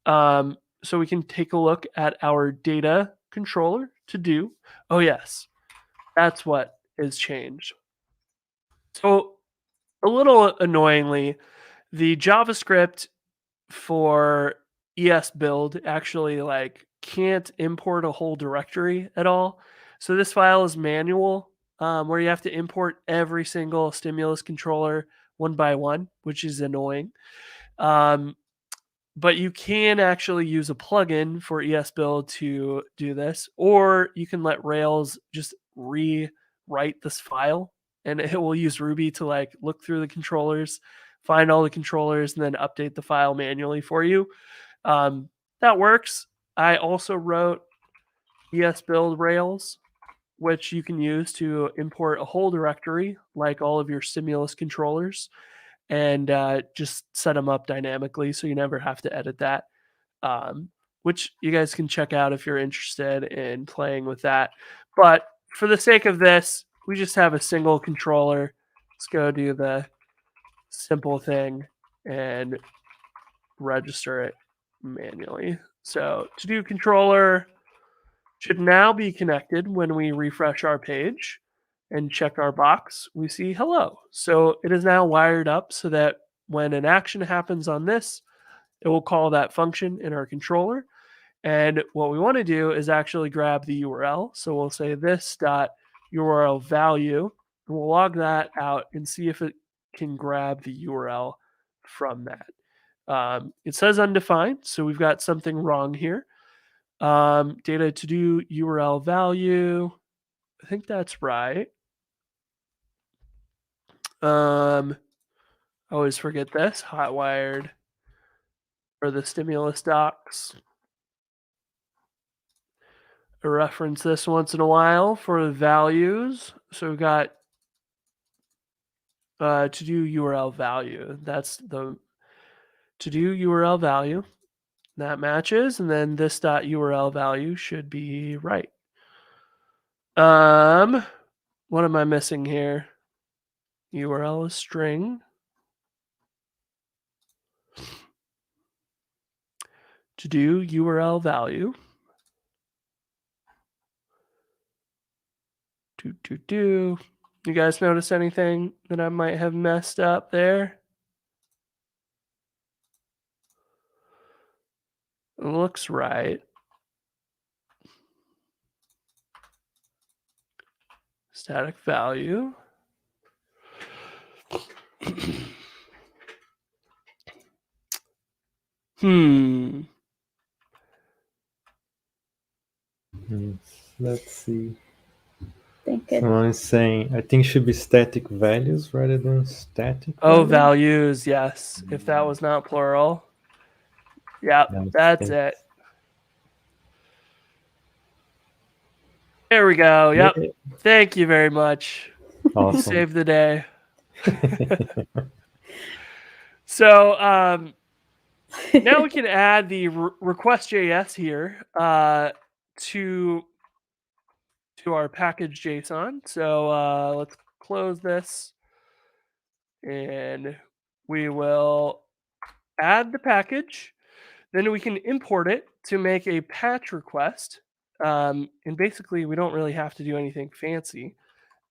So we can take a look at our data controller to do. Oh, yes, that's what is changed. So a little annoyingly, the JavaScript for esbuild actually can't import a whole directory at all. So this file is manual, where you have to import every single stimulus controller one by one, which is annoying. But you can actually use a plugin for esbuild to do this, or you can let Rails just rewrite this file, and it will use Ruby to look through the controllers, find all the controllers, and then update the file manually for you. That works. I also wrote esbuild Rails, which you can use to import a whole directory, like all of your stimulus controllers, and just set them up dynamically so you never have to edit that, which you guys can check out if you're interested in playing with that. But for the sake of this, we just have a single controller. Let's go do the simple thing and register it manually. So to do controller should now be connected. When we refresh our page and check our box, we see hello. So it is now wired up so that when an action happens on this, it will call that function in our controller. And what we want to do is actually grab the URL. So we'll say this.URL value, and we'll log that out and see if it can grab the URL from that. It says undefined, so we've got something wrong here. Data to do URL value. I think that's right. I always forget this. Hotwired for the stimulus docs. I reference this once in a while for the values. So we've got to do URL value. That's the to do URL value. That matches, and then this .URL value should be right. What am I missing here? URL is string. To do URL value. You guys notice anything that I might have messed up there? It looks right. Static value. Let's see. Think it. Someone is saying, I think it should be static values rather than static values, yes. If that was not plural. Yep, that's it. There we go. Yep. Yeah. Thank you very much. Awesome. Save the day. So now we can add the request.js here to our package JSON. So let's close this, and we will add the package. Then we can import it to make a patch request. And basically, we don't really have to do anything fancy.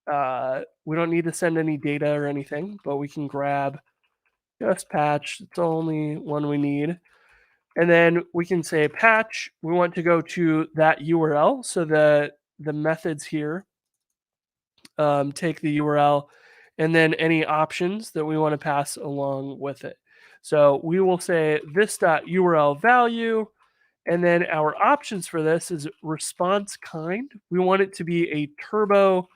We don't need to send any data or anything, but we can grab just patch. It's the only one we need. And then we can say patch. We want to go to that URL. So the methods here take the URL and then any options that we want to pass along with it. So we will say this.URL value, and then our options for this is response kind. We want it to be a turbo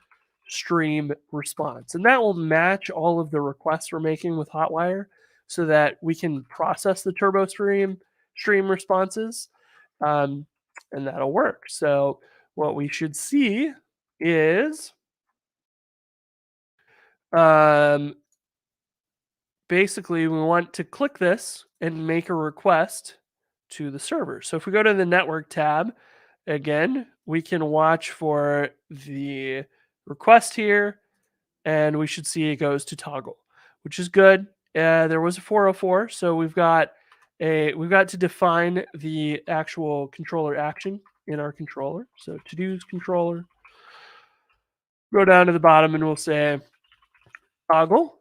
stream response, and that will match all of the requests we're making with Hotwire so that we can process the turbo stream responses, and that'll work. So what we should see is basically we want to click this and make a request to the server. So if we go to the network tab again, we can watch for the request here, and we should see it goes to toggle, which is good. There was a 404, so we've got to define the actual controller action in our controller. So to-dos controller. Go down to the bottom and we'll say toggle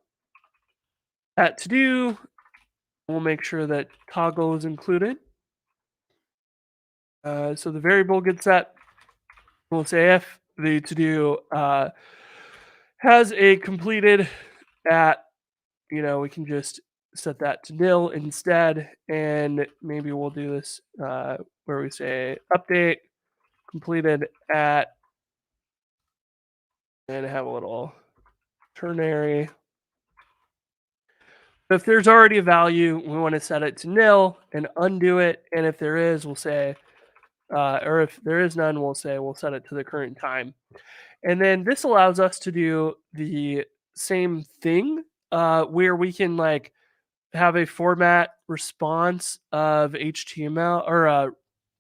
at to-do. We'll make sure that toggle is included. So the variable gets set. We'll say if the to-do has a completed at, we can just set that to nil instead. And maybe we'll do this where we say update completed at, and have a little ternary. If there's already a value, we want to set it to nil and undo it. And if there is, we'll say, or if there is none, we'll say we'll set it to the current time. And then this allows us to do the same thing where we can like have a format response of HTML or a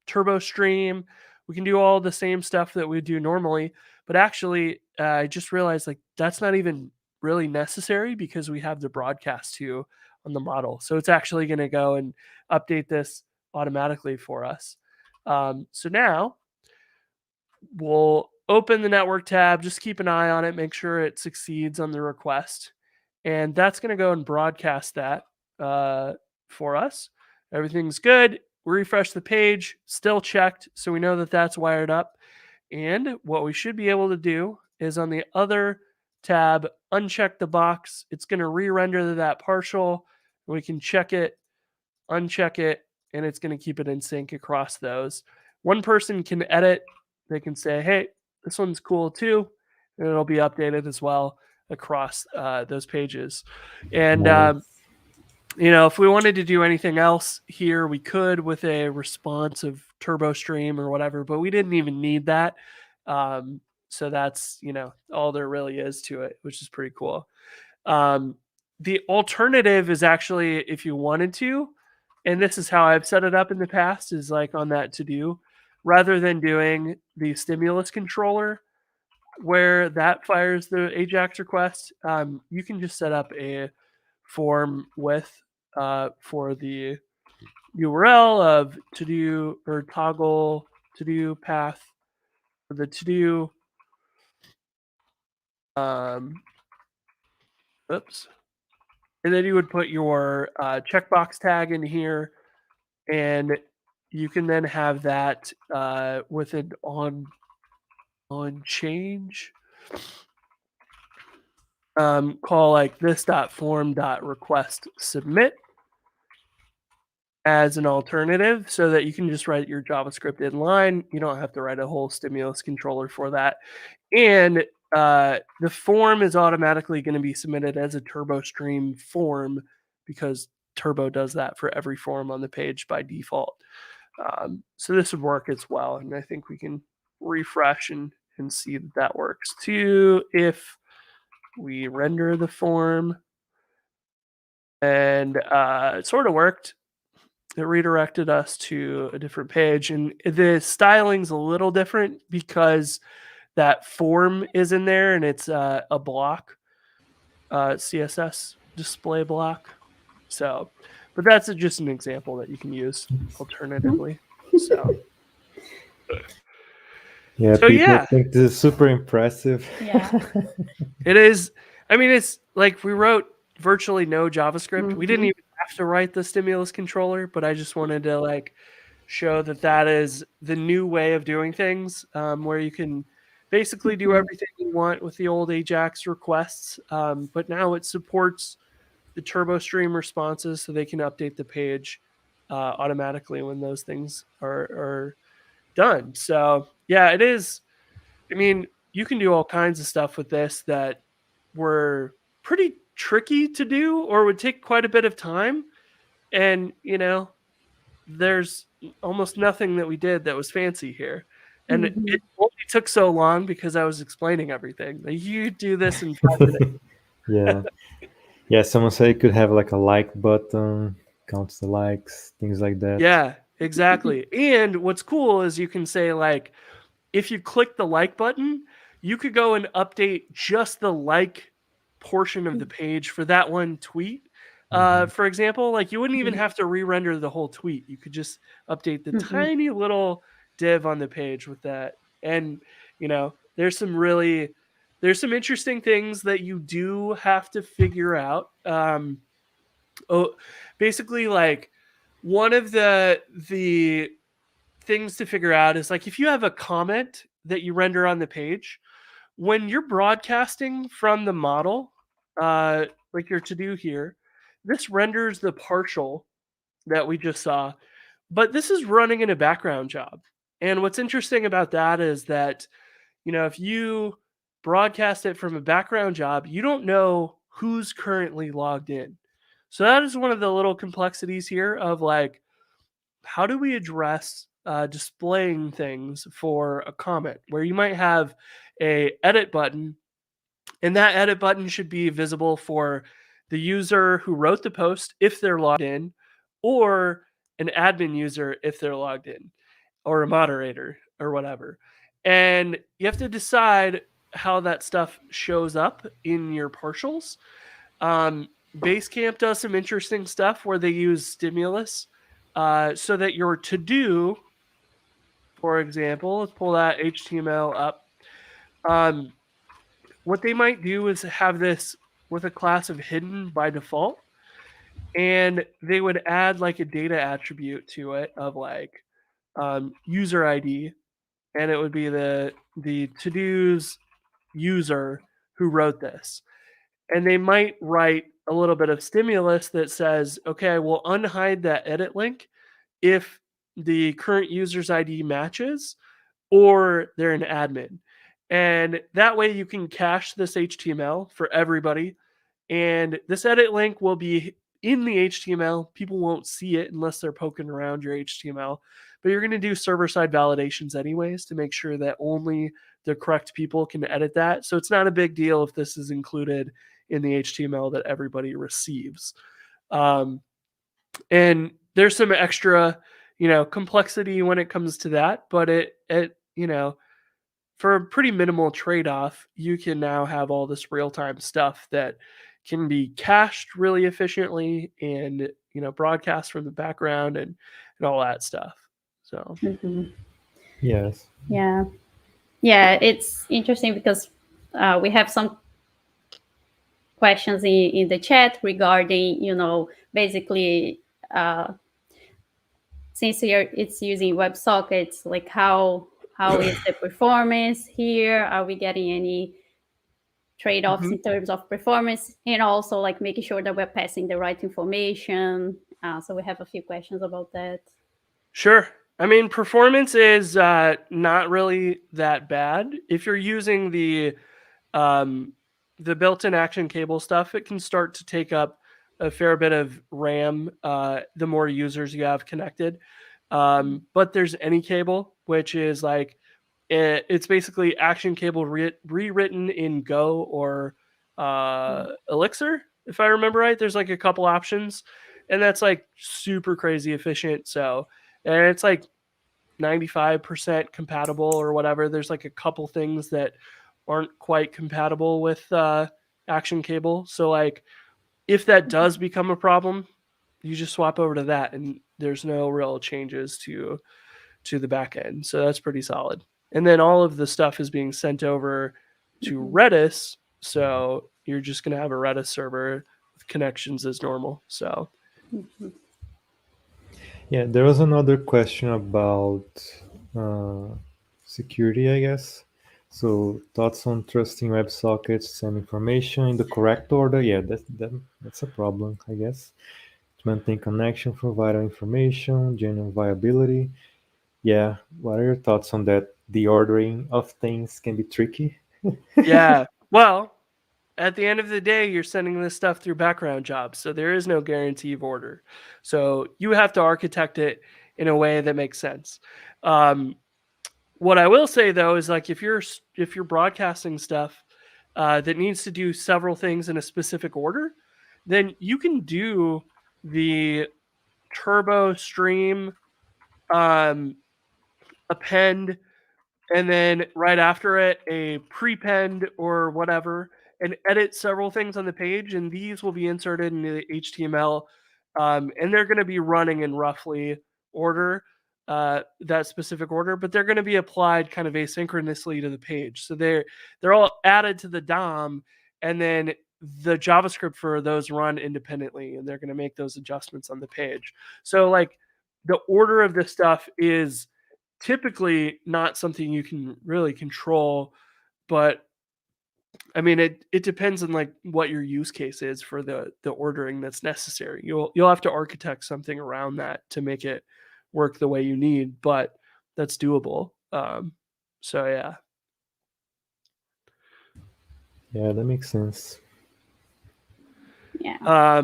turbo stream. We can do all the same stuff that we do normally, but actually I just realized like that's not even really necessary because we have the broadcast too on the model. So it's actually going to go and update this automatically for us. So now we'll open the network tab, just keep an eye on it, make sure it succeeds on the request. And that's going to go and broadcast that for us. Everything's good. We refresh the page, still checked. So we know that that's wired up. And what we should be able to do is on the other tab, uncheck the box. It's going to re-render that partial. We can check it, uncheck it, and it's going to keep it in sync across those. One person can edit. They can say, hey, this one's cool too. And it'll be updated as well across those pages. And, if we wanted to do anything else here, we could with a responsive turbo stream or whatever, but we didn't even need that. So that's, all there really is to it, which is pretty cool. The alternative is actually, if you wanted to, and this is how I've set it up in the past, is like on that to-do, rather than doing the stimulus controller where that fires the AJAX request, you can just set up a form with for the URL of to-do or toggle to-do path for the to-do. Oops. And then you would put your checkbox tag in here, and you can then have that with an on change call like this.form.request submit as an alternative, so that you can just write your JavaScript inline. You don't have to write a whole stimulus controller for that. And the form is automatically going to be submitted as a Turbo Stream form because Turbo does that for every form on the page by default. So this would work as well. And I think we can refresh and see that works too if we render the form. And it sort of worked. It redirected us to a different page. And the styling's a little different because that form is in there and it's a block, CSS display block. So, but that's just an example that you can use alternatively. So, yeah, so people yeah, think this is super impressive. Yeah. it is. I mean, it's like we wrote virtually no JavaScript. We didn't even have to write the stimulus controller, but I just wanted to like show that that is the new way of doing things, where you can basically do everything you want with the old AJAX requests, but now it supports the Turbo Stream responses, so they can update the page automatically when those things are done. So yeah, it is. I mean, you can do all kinds of stuff with this that were pretty tricky to do or would take quite a bit of time. And, there's almost nothing that we did that was fancy here. And it only took so long because I was explaining everything. Like, you do this in 5 minutes. Yeah. Yeah, someone said you could have like a like button, counts the likes, things like that. Yeah, Exactly. And what's cool is you can say, like, if you click the like button, you could go and update just the like portion of the page for that one tweet. For example, like you wouldn't even have to re-render the whole tweet. You could just update the tiny little div on the page with that. And, you know, there's some interesting things that you do have to figure out. Basically, like, one of the things to figure out is, like, if you have a comment that you render on the page, when you're broadcasting from the model, like your to-do here, this renders the partial that we just saw, but this is running in a background job. And what's interesting about that is that, you know, if you broadcast it from a background job, you don't know who's currently logged in. So that is one of the little complexities here of, like, how do we address displaying things for a comment where you might have a edit button, and that edit button should be visible for the user who wrote the post if they're logged in, or an admin user if they're logged in, or a moderator or whatever. And you have to decide how that stuff shows up in your partials. Basecamp does some interesting stuff where they use stimulus so that your to-do, for example, let's pull that HTML up. What they might do is have this with a class of hidden by default, and they would add like a data attribute to it of, like, user ID, and it would be the to-dos user who wrote this. And they might write a little bit of stimulus that says, okay, we'll unhide that edit link if the current user's ID matches or they're an admin. And that way you can cache this HTML for everybody. And this edit link will be in the HTML. People won't see it unless they're poking around your HTML. But you're going to do server-side validations anyways to make sure that only the correct people can edit that. So it's not a big deal if this is included in the HTML that everybody receives. And there's some extra, complexity when it comes to that, but it for a pretty minimal trade-off, you can now have all this real-time stuff that can be cached really efficiently and, broadcast from the background and all that stuff. So Yes. Yeah, it's interesting because we have some questions in the chat regarding, basically, since it's using WebSockets, like how is the performance here? Are we getting any trade-offs in terms of performance? And also, like, making sure that we're passing the right information. So we have a few questions about that. Sure. I mean, performance is not really that bad. If you're using the built-in ActionCable stuff, it can start to take up a fair bit of RAM the more users you have connected. But there's AnyCable, which is like, it's basically ActionCable rewritten in Go or Elixir, if I remember right. There's like a couple options, and that's like super crazy efficient. So, and it's like 95% compatible or whatever. There's like a couple things that aren't quite compatible with ActionCable. So, like, if that does become a problem, you just swap over to that, and there's no real changes to the back end. So that's pretty solid. And then all of the stuff is being sent over to Redis. So you're just going to have a Redis server with connections as normal. So. Yeah, there was another question about security, I guess. So thoughts on trusting WebSockets and information in the correct order? Yeah, that's a problem, I guess. To maintain connection for vital information, genuine viability. Yeah, what are your thoughts on that? The ordering of things can be tricky. Yeah, well, at the end of the day, you're sending this stuff through background jobs, so there is no guarantee of order. So you have to architect it in a way that makes sense. What I will say, though, is, like, if you're broadcasting stuff that needs to do several things in a specific order, then you can do the turbo stream append, and then right after it, a prepend or whatever, and edit several things on the page. And these will be inserted into the HTML, and they're going to be running in roughly order, that specific order, but they're going to be applied kind of asynchronously to the page. So they're all added to the DOM, and then the JavaScript for those run independently, and they're going to make those adjustments on the page. So like the order of this stuff is typically not something you can really control, but I mean it depends on like what your use case is for the ordering that's necessary. You'll have to architect something around that to make it work the way you need, but that's doable. So yeah. Yeah, that makes sense. Yeah.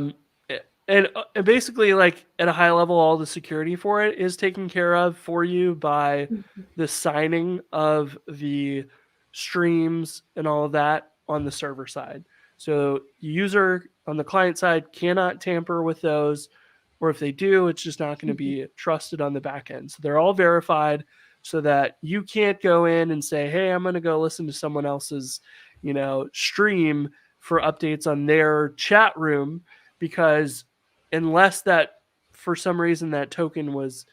And basically, like at a high level, all the security for it is taken care of for you by the signing of the streams and all of that on the server side. So the user on the client side cannot tamper with those, or if they do, it's just not going to be trusted on the back end. So they're all verified so that you can't go in and say, hey, I'm going to go listen to someone else's, stream for updates on their chat room, because unless that for some reason that token was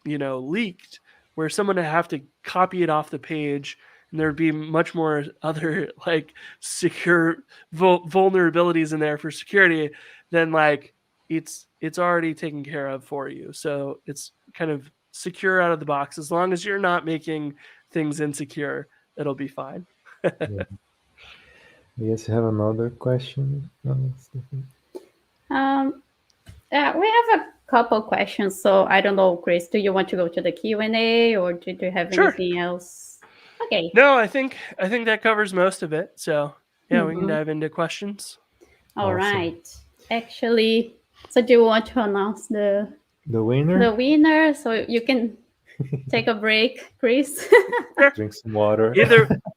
leaked, where someone would have to copy it off the page, and there'd be much more other like secure vulnerabilities in there for security, then like it's already taken care of for you. So it's kind of secure out of the box. As long as you're not making things insecure, it'll be fine. Yeah. I guess you have another question. Yeah, we have a couple questions, so I don't know, Chris, do you want to go to the Q&A, or do you have anything else? Okay. No, I think that covers most of it. So yeah, we can dive into questions. All right. Actually, so do you want to announce the winner? The winner, so you can take a break, Chris. Drink some water.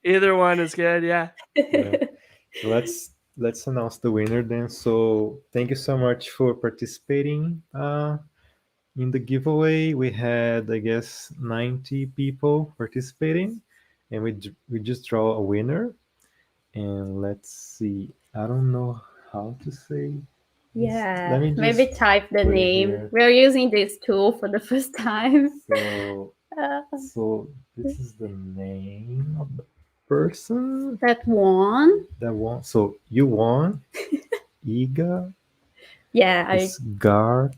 Either one is good. Yeah. So let's announce the winner then. So thank you so much for participating in the giveaway. We had, I guess, 90 people participating, and we just draw a winner. And let's see. I don't know how to say. Yeah, maybe type the name. We're using this tool for the first time. So this is the name of the person that won. So you won. Iga. Yeah, Gar.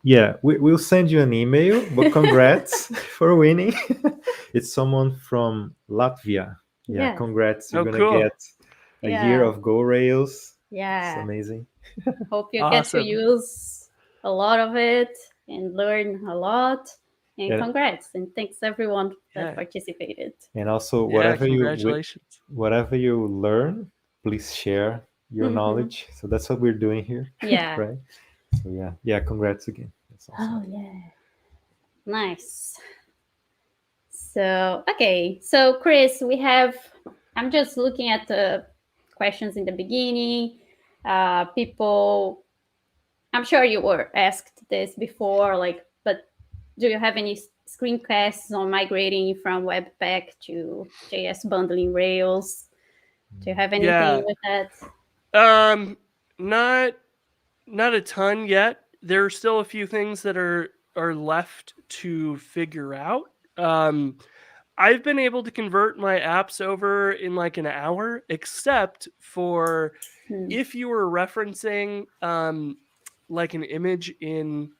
Yeah, we'll send you an email, but congrats for winning. It's someone from Latvia. Yeah, congrats. You're going to get a year of GoRails. Yeah. It's amazing. Hope you get to use a lot of it and learn a lot. And congrats, and thanks everyone that participated. And also, whatever you learn, please share your knowledge. So that's what we're doing here. Yeah. Right. So yeah. Congrats again. That's awesome. Oh yeah. Nice. So okay. So Chris, I'm just looking at the questions in the beginning. People, I'm sure you were asked this before, but do you have any screencasts on migrating from Webpack to JSbundling-rails? Do you have anything with that? Not a ton yet. There are still a few things that are left to figure out. I've been able to convert my apps over in like an hour, except for if you were referencing like an image in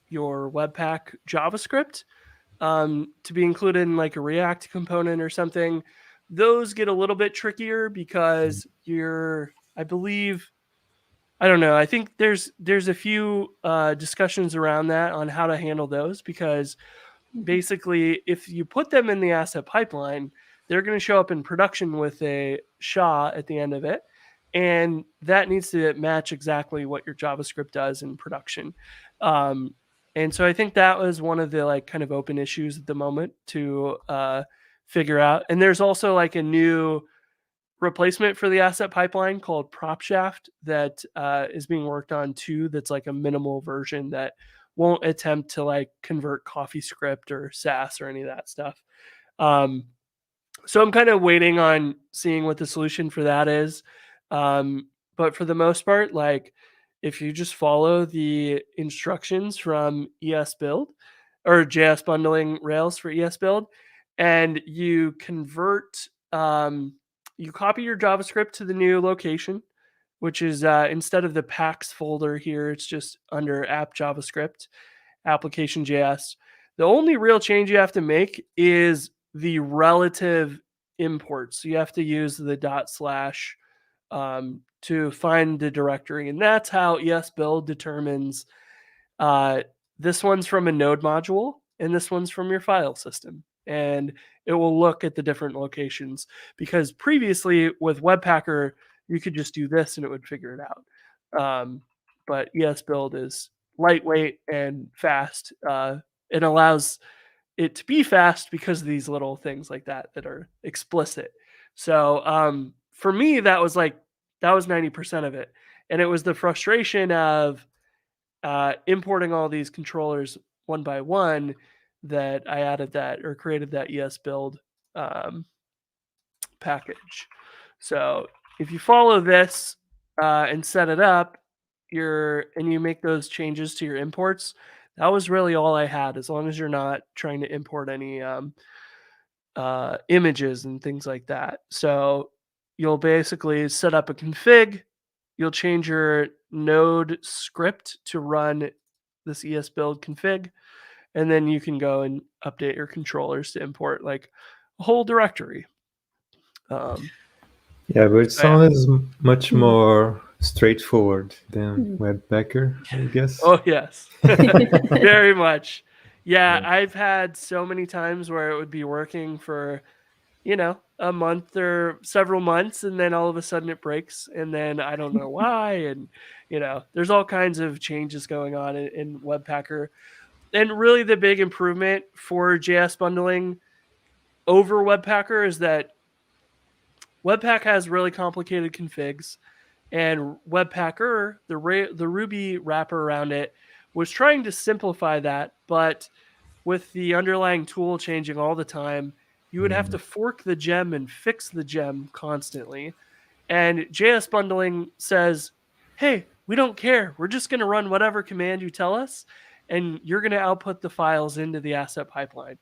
your Webpack JavaScript to be included in like a React component or something. Those get a little bit trickier because I don't know. I think there's a few discussions around that on how to handle those, because basically if you put them in the asset pipeline, they're going to show up in production with a SHA at the end of it. And that needs to match exactly what your JavaScript does in production. And so I think that was one of the like kind of open issues at the moment to figure out. And there's also like a new replacement for the asset pipeline called Propshaft that is being worked on too. That's like a minimal version that won't attempt to like convert CoffeeScript or Sass or any of that stuff. So I'm kind of waiting on seeing what the solution for that is. But for the most part, like if you just follow the instructions from esbuild or JS bundling Rails for esbuild, and you convert, you copy your JavaScript to the new location, which is instead of the packs folder here, it's just under app JavaScript, application.js. The only real change you have to make is the relative imports. So you have to use the / to find the directory. And that's how esbuild determines this one's from a node module and this one's from your file system. And it will look at the different locations, because previously with Webpacker, you could just do this and it would figure it out. But esbuild is lightweight and fast. It allows it to be fast because of these little things like that are explicit. So for me, that was 90% of it. And it was the frustration of importing all these controllers one by one that I added that or created that esbuild package. So if you follow this and set it up, and you make those changes to your imports, that was really all I had, as long as you're not trying to import any images and things like that. So you'll basically set up a config, you'll change your node script to run this esbuild config, and then you can go and update your controllers to import like a whole directory. Yeah, but it sounds much more straightforward than Webpacker, I guess. Oh, yes. Very much. Yeah, I've had so many times where it would be working for, a month or several months, and then all of a sudden it breaks, and then I don't know why. And, there's all kinds of changes going on in Webpacker. And really the big improvement for JS bundling over Webpacker is that Webpack has really complicated configs, and Webpacker, the Ruby wrapper around it, was trying to simplify that, but with the underlying tool changing all the time, you would have to fork the gem and fix the gem constantly. And JS bundling says, hey, we don't care. We're just going to run whatever command you tell us, and you're going to output the files into the asset pipeline.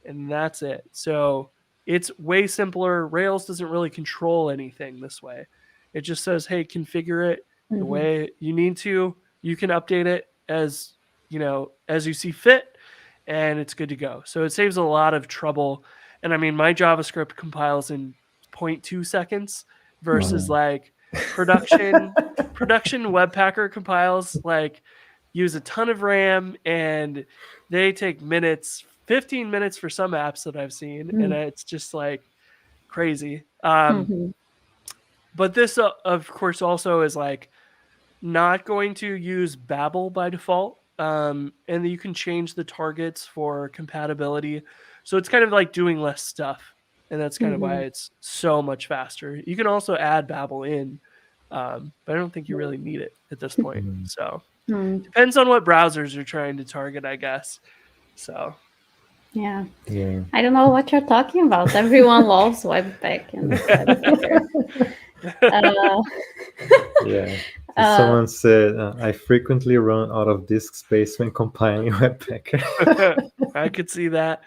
And that's it. So it's way simpler. Rails doesn't really control anything this way. It just says, hey, configure it the way you need to. You can update it as you see fit, and it's good to go. So it saves a lot of trouble. And I mean, my JavaScript compiles in 0.2 seconds versus like production Webpacker compiles use a ton of RAM, and they take minutes, 15 minutes for some apps that I've seen, and it's just like crazy. But this, of course, also is like not going to use Babel by default, and you can change the targets for compatibility. So it's kind of like doing less stuff, and that's kind of why it's so much faster. You can also add Babel in, but I don't think you really need it at this point. So depends on what browsers you're trying to target, I guess. So yeah. I don't know what you're talking about. Everyone loves Webpack and yeah. Someone said, I frequently run out of disk space when compiling Webpacker. I could see that.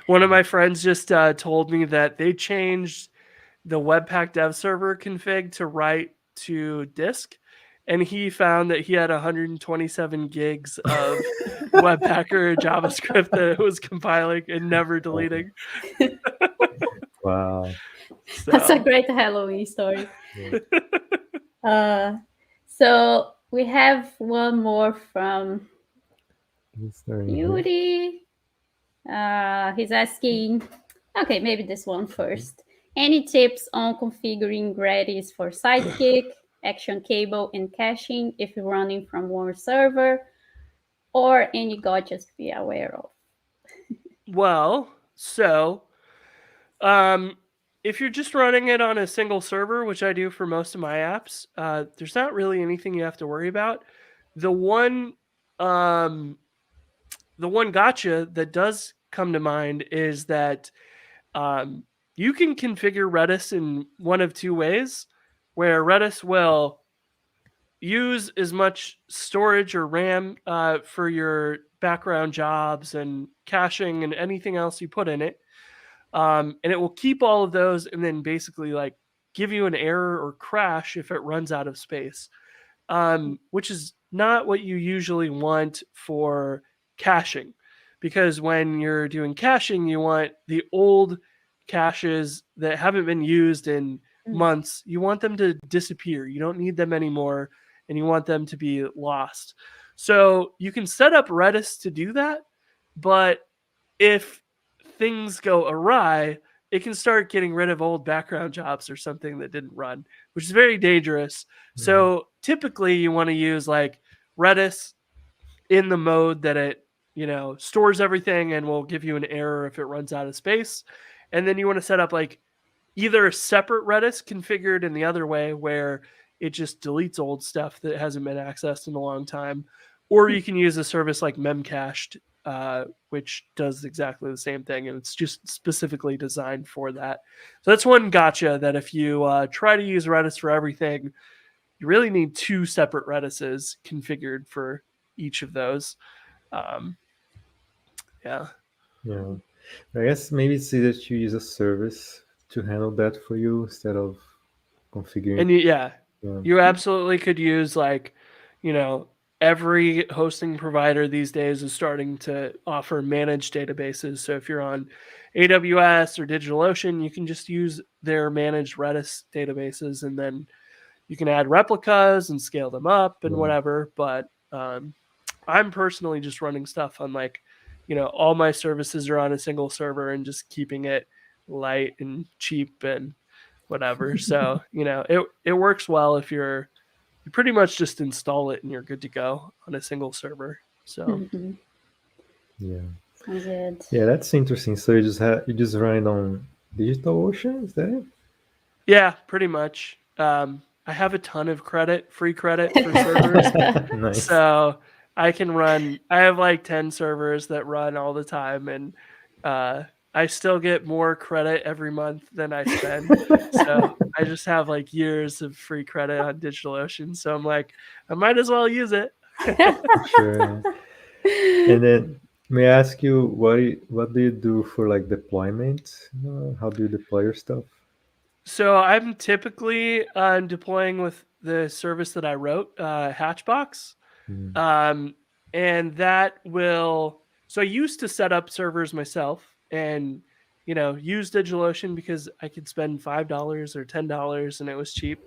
One of my friends just told me that they changed the Webpack dev server config to write to disk, and he found that he had 127 gigs of Webpacker JavaScript that it was compiling and never deleting. Wow. So. That's a great Halloween story. So we have one more from Yuri. He's asking, okay, maybe this one first. Any tips on configuring Redis for Sidekick, ActionCable, and caching if you're running from one server, or any gotchas to be aware of? Well, so if you're just running it on a single server, which I do for most of my apps, there's not really anything you have to worry about. The one the one gotcha that does come to mind is that you can configure Redis in one of two ways, where Redis will use as much storage or RAM for your background jobs and caching and anything else you put in it. And it will keep all of those and then basically like give you an error or crash if it runs out of space, which is not what you usually want for caching. Because when you're doing caching, you want the old caches that haven't been used in months, you want them to disappear. You don't need them anymore, and you want them to be lost. So you can set up Redis to do that, but if things go awry, it can start getting rid of old background jobs or something that didn't run, which is very dangerous. So typically you want to use like Redis in the mode that it, stores everything and will give you an error if it runs out of space. And then you want to set up like either a separate Redis configured in the other way where it just deletes old stuff that hasn't been accessed in a long time, or you can use a service like Memcached, which does exactly the same thing, and it's just specifically designed for that. So that's one gotcha, that if you try to use Redis for everything, you really need two separate Redises configured for each of those. Yeah. I guess maybe it's easier to use a service to handle that for you instead of configuring. And you absolutely could use like, every hosting provider these days is starting to offer managed databases. So if you're on AWS or DigitalOcean, you can just use their managed Redis databases, and then you can add replicas and scale them up and whatever. But I'm personally just running stuff on like, all my services are on a single server and just keeping it light and cheap and whatever. So, it works well if you pretty much just install it and you're good to go on a single server. So yeah, that's interesting. So you just run it on DigitalOcean, is that it? Yeah, pretty much. I have a ton of free credit for servers. Nice. So I have like 10 servers that run all the time, and I still get more credit every month than I spend. So I just have like years of free credit on DigitalOcean. So I'm like, I might as well use it. Sure. And then may I ask you, what do you do for like deployment? How do you deploy your stuff? So I'm typically deploying with the service that I wrote, Hatchbox. And that will, so I used to set up servers myself and, use DigitalOcean because I could spend $5 or $10 and it was cheap.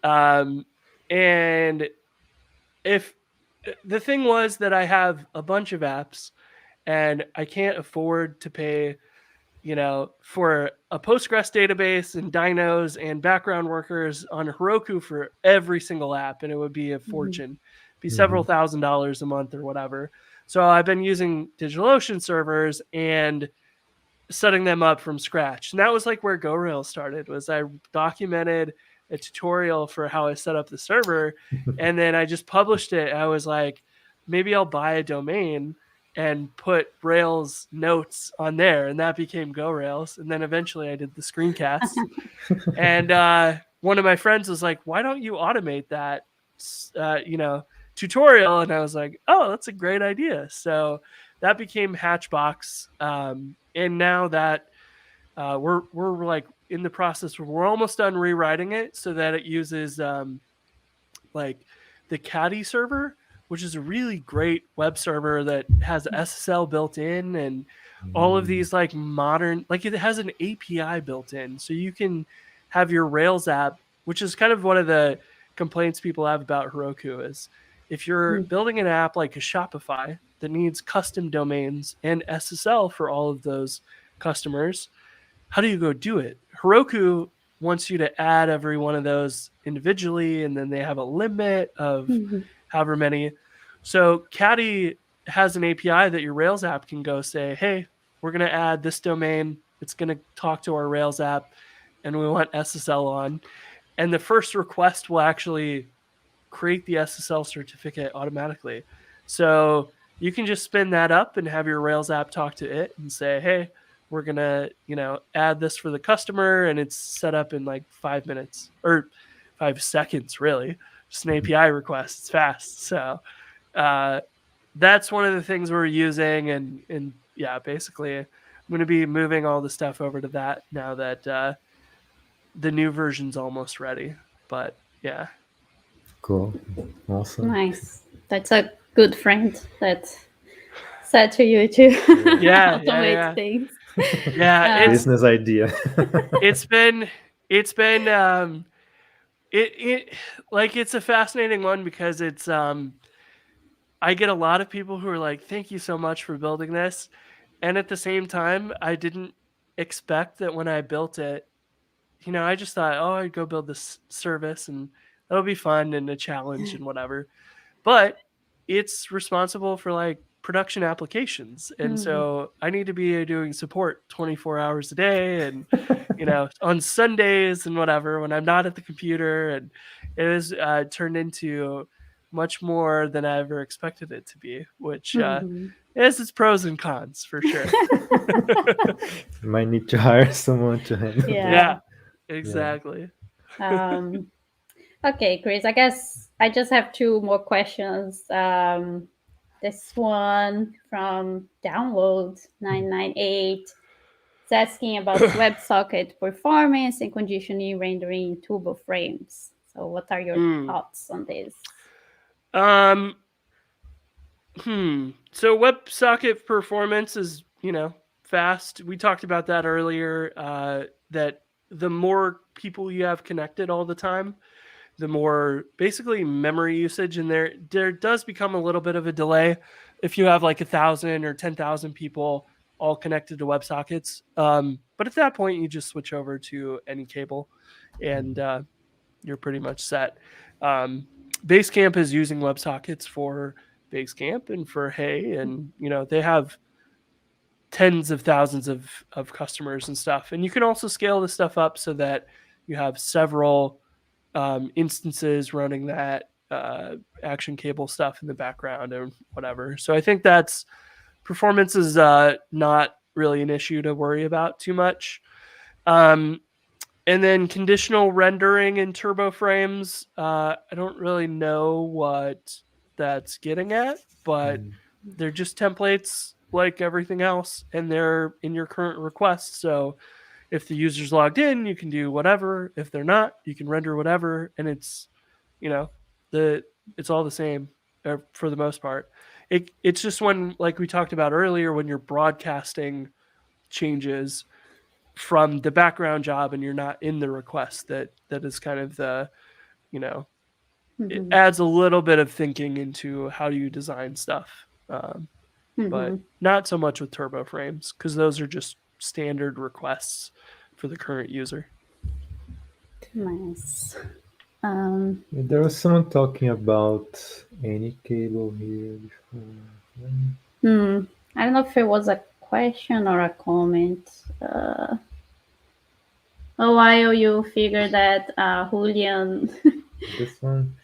And if the thing was that I have a bunch of apps and I can't afford to pay, for a Postgres database and dynos and background workers on Heroku for every single app, and it would be a fortune. Be several $1,000s a month or whatever. So I've been using DigitalOcean servers and setting them up from scratch. And that was like where GoRails started, was I documented a tutorial for how I set up the server, and then I just published it. I was like, maybe I'll buy a domain and put Rails notes on there, and that became GoRails. And then eventually I did the screencasts. And one of my friends was like, why don't you automate that, tutorial? And I was like, oh, that's a great idea. So that became Hatchbox. And now that we're like in the process, we're almost done rewriting it so that it uses like the Caddy server, which is a really great web server that has SSL built in and all of these like modern, like it has an API built in. So you can have your Rails app, which is kind of one of the complaints people have about Heroku, is if you're building an app like a Shopify that needs custom domains and SSL for all of those customers, how do you go do it? Heroku wants you to add every one of those individually, and then they have a limit of however many. So Caddy has an API that your Rails app can go say, hey, we're going to add this domain. It's going to talk to our Rails app, and we want SSL on. And the first request will actually create the SSL certificate automatically. So you can just spin that up and have your Rails app talk to it and say, hey, we're going to, add this for the customer, and it's set up in like 5 minutes or 5 seconds, really. Just an API request. It's fast. So that's one of the things we're using. And yeah, basically I'm going to be moving all the stuff over to that now that the new version's almost ready. But yeah. Cool. Awesome. Nice. That's a good friend that said to you to automate things. Yeah, business idea. it's been it's a fascinating one because it's I get a lot of people who are like, thank you so much for building this, and at the same time I didn't expect that when I built it, I just thought, oh, I'd go build this service and that'll be fun and a challenge and whatever, but it's responsible for like production applications, and so I need to be doing support 24 hours a day, and on Sundays and whatever when I'm not at the computer, and it has turned into much more than I ever expected it to be, which has its pros and cons for sure. You might need to hire someone to handle. Yeah, exactly. Okay, Chris, I guess I just have 2 more questions. This one from Download 998 is asking about WebSocket performance and conditioning rendering turbo frames. So what are your thoughts on this? So WebSocket performance is, fast. We talked about that earlier, that the more people you have connected all the time, the more basically memory usage, and there does become a little bit of a delay if you have like 1,000 or 10,000 people all connected to WebSockets. But at that point, you just switch over to any cable, and you're pretty much set. Basecamp is using WebSockets for Basecamp and for Hey, and they have tens of thousands of customers and stuff. And you can also scale this stuff up so that you have several instances running that ActionCable stuff in the background and whatever. So I think performance is not really an issue to worry about too much. And then conditional rendering in turbo frames, I don't really know what that's getting at, but they're just templates like everything else, and they're in your current request. So if the user's logged in, you can do whatever. If they're not, you can render whatever, and it's it's all the same for the most part. It's just when, like we talked about earlier, when you're broadcasting changes from the background job and you're not in the request, that is kind of the it adds a little bit of thinking into how do you design stuff, but not so much with turbo frames, because those are just standard requests for the current user. Nice. There was someone talking about any cable here before. I don't know if it was a question or a comment. A while you figure that Julian. This one.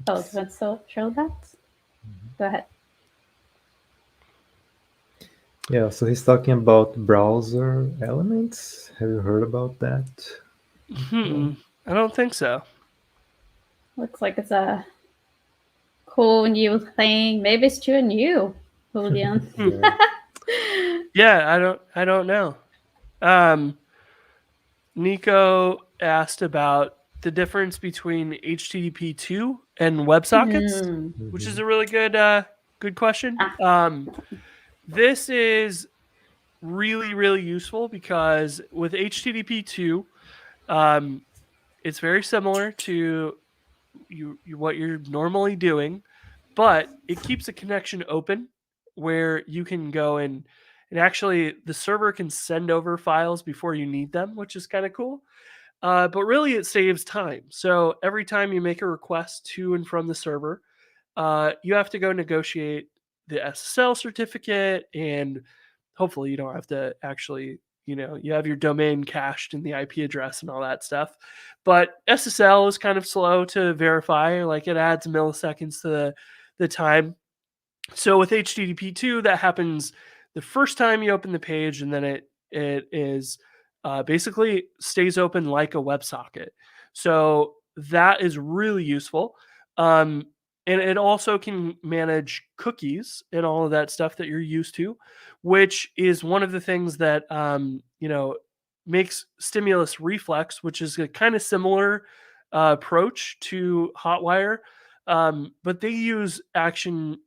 Oh, do you want to show that? Go ahead. Yeah, so he's talking about browser elements. Have you heard about that? I don't think so. Looks like it's a cool new thing. Maybe it's too new, Julian. Yeah, I don't know. Nico asked about the difference between HTTP 2 and WebSockets, which is a really good question. This is really, really useful because with HTTP 2, it's very similar to what you're normally doing, but it keeps a connection open where you can go and actually the server can send over files before you need them, which is kind of cool. But really it saves time. So every time you make a request to and from the server, you have to go negotiate the SSL certificate, and hopefully you don't have to actually, you have your domain cached in the IP address and all that stuff. But SSL is kind of slow to verify. Like, it adds milliseconds to the time. So with HTTP2, that happens the first time you open the page, and then it is basically stays open like a WebSocket. So that is really useful. And it also can manage cookies and all of that stuff that you're used to, which is one of the things that makes Stimulus Reflex, which is a kind of similar approach to Hotwire, but they use ActionCable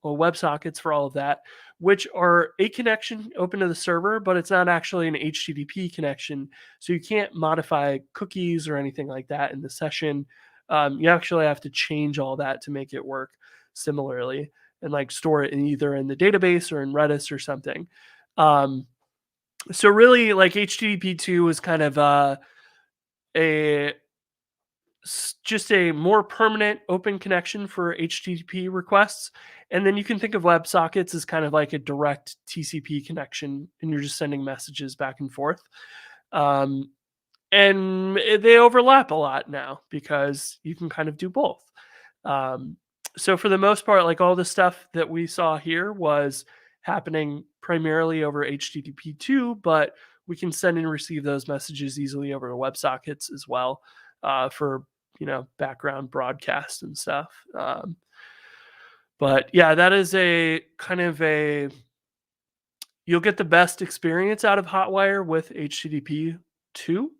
or WebSockets for all of that, which are a connection open to the server, but it's not actually an HTTP connection. So you can't modify cookies or anything like that in the session. You actually have to change all that to make it work similarly and like store it in either in the database or in Redis or something. So really, like HTTP2 is kind of just a more permanent open connection for HTTP requests. And then you can think of WebSockets as kind of like a direct TCP connection, and you're just sending messages back and forth. And they overlap a lot now because you can kind of do both. So for the most part, like all the stuff that we saw here was happening primarily over HTTP2, but we can send and receive those messages easily over WebSockets as well for background broadcast and stuff. But yeah, that is a kind of you'll get the best experience out of Hotwire with HTTP 2,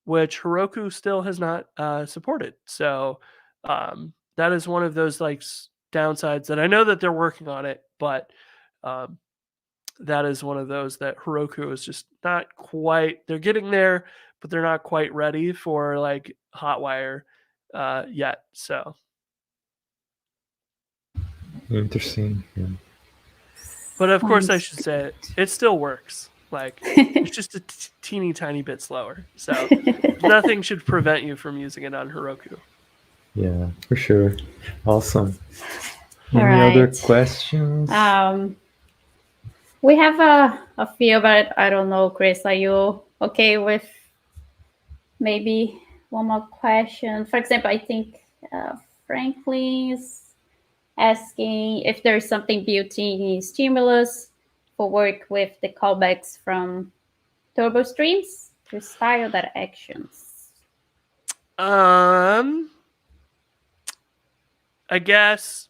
which Heroku still has not supported. So that is one of those like downsides that I know that they're working on it, but that is one of those that Heroku is just not quite. They're getting there, but they're not quite ready for like Hotwire yet. So Interesting. Yeah. but of course, I Sounds should say it still works. Like it's just a teeny tiny bit slower. So nothing should prevent you from using it on Heroku. Yeah, for sure. Awesome. All Any other right. questions? We have a few, but I don't know, Chris, are you okay with maybe one more question? For example, I think Franklin is asking if there's something built in Stimulus for work with the callbacks from turbo streams to style that actions. I guess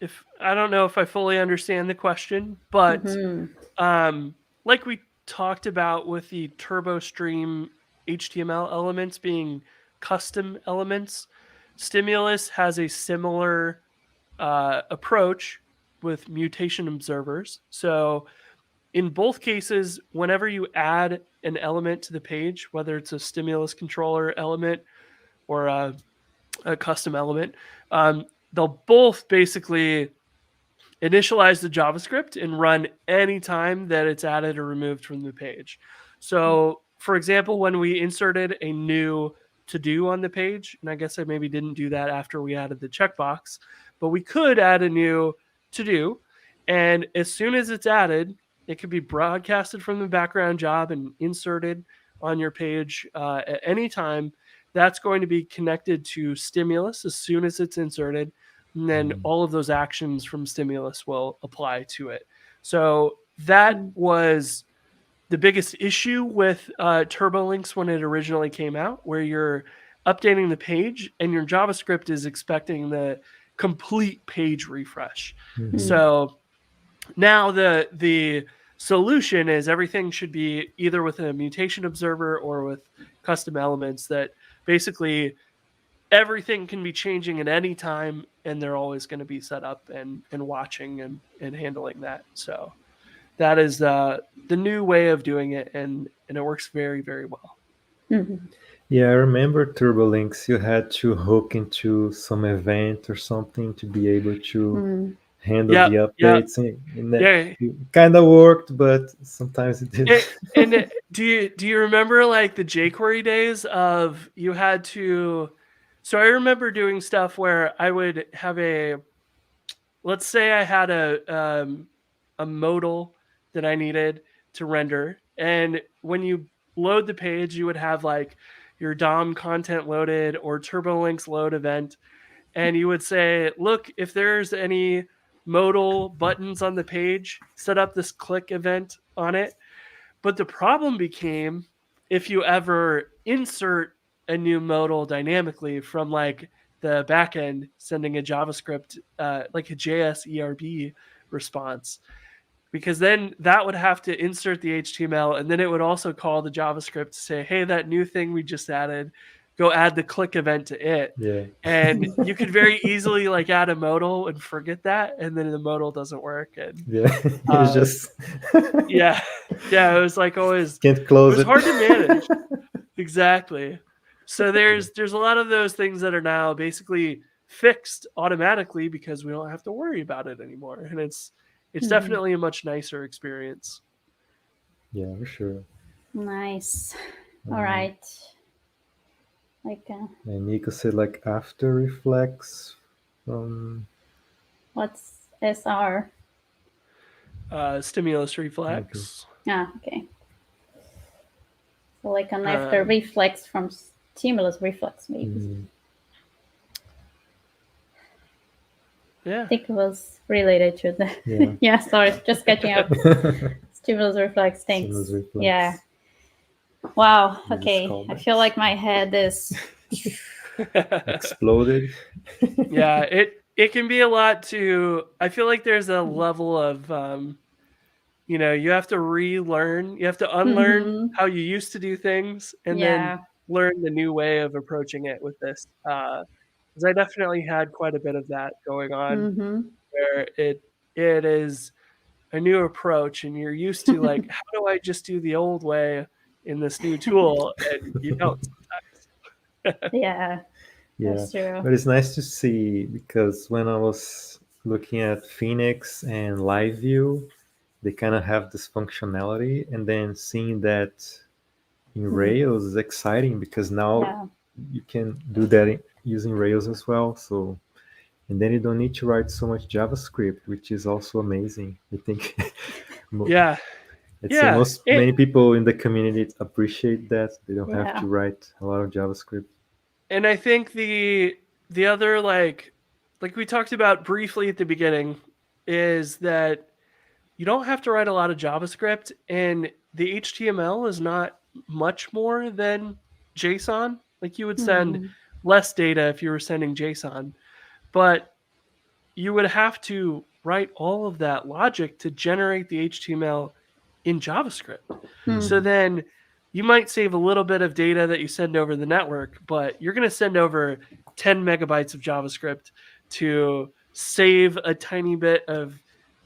if I don't know if I fully understand the question, but like we talked about with the turbo stream HTML elements being custom elements, Stimulus has a similar approach with mutation observers. So in both cases, whenever you add an element to the page, whether it's a stimulus controller element or a custom element, they'll both basically initialize the JavaScript and run anytime that it's added or removed from the page. So, for example, when we inserted a new to-do on the page, and I guess I maybe didn't do that after we added the checkbox, but we could add a new to-do, and as soon as it's added, it could be broadcasted from the background job and inserted on your page at any time. That's going to be connected to Stimulus as soon as it's inserted, and then all of those actions from Stimulus will apply to it. So that was the biggest issue with Turbolinks when it originally came out, where you're updating the page and your JavaScript is expecting the complete page refresh. So now the solution is everything should be either with a mutation observer or with custom elements that basically everything can be changing at any time, and they're always going to be set up and watching and handling that. So that is the new way of doing it, and it works very, very well. Yeah, I remember Turbolinks. You had to hook into some event or something to be able to handle the updates, and that kind of worked, but sometimes it didn't. Do you remember like the jQuery days of you had to? So I remember doing stuff where I would have let's say I had a modal that I needed to render, and when you load the page, you would have like your DOM content loaded or Turbolinks load event, and you would say, look, if there's any modal buttons on the page, set up this click event on it. But the problem became if you ever insert a new modal dynamically from like the backend sending a JavaScript, like a JS ERB response, because then that would have to insert the HTML, and then it would also call the JavaScript to say, hey, that new thing we just added, go add the click event to it. Yeah. And you could very easily like add a modal and forget that, and then the modal doesn't work. And Yeah. It's just yeah, it was like always can't close it was hard to manage. Exactly. So there's a lot of those things that are now basically fixed automatically because we don't have to worry about it anymore, and it's definitely a much nicer experience. Yeah, for sure. Nice. All right. Like, And Nico said like after reflex from what's SR? Stimulus reflex. Okay. So like an after reflex from stimulus reflex, maybe. Yeah. I think it was related to the. Yeah, sorry, just catching up. Stimulus reflex, thanks. Stimulus reflex. Yeah. Wow. Okay. I feel like my head is exploded. Yeah, it can be a lot to. I feel like there's a level of you have to relearn, you have to unlearn how you used to do things, and then learn the new way of approaching it with this. Because I definitely had quite a bit of that going on, where it is a new approach, and you're used to like, how do I just do the old way in this new tool, and you don't sometimes. Yeah. That's true. But it's nice to see, because when I was looking at Phoenix and Live View, they kind of have this functionality, and then seeing that in Rails is exciting because now you can do that using Rails as well. So, and then you don't need to write so much JavaScript, which is also amazing. I think. Many people in the community appreciate that they don't have to write a lot of JavaScript. And I think the other like we talked about briefly at the beginning is that you don't have to write a lot of JavaScript, and the HTML is not much more than JSON. Like you would send less data if you were sending JSON, but you would have to write all of that logic to generate the HTML in JavaScript. So then you might save a little bit of data that you send over the network, but you're going to send over 10 megabytes of JavaScript to save a tiny bit of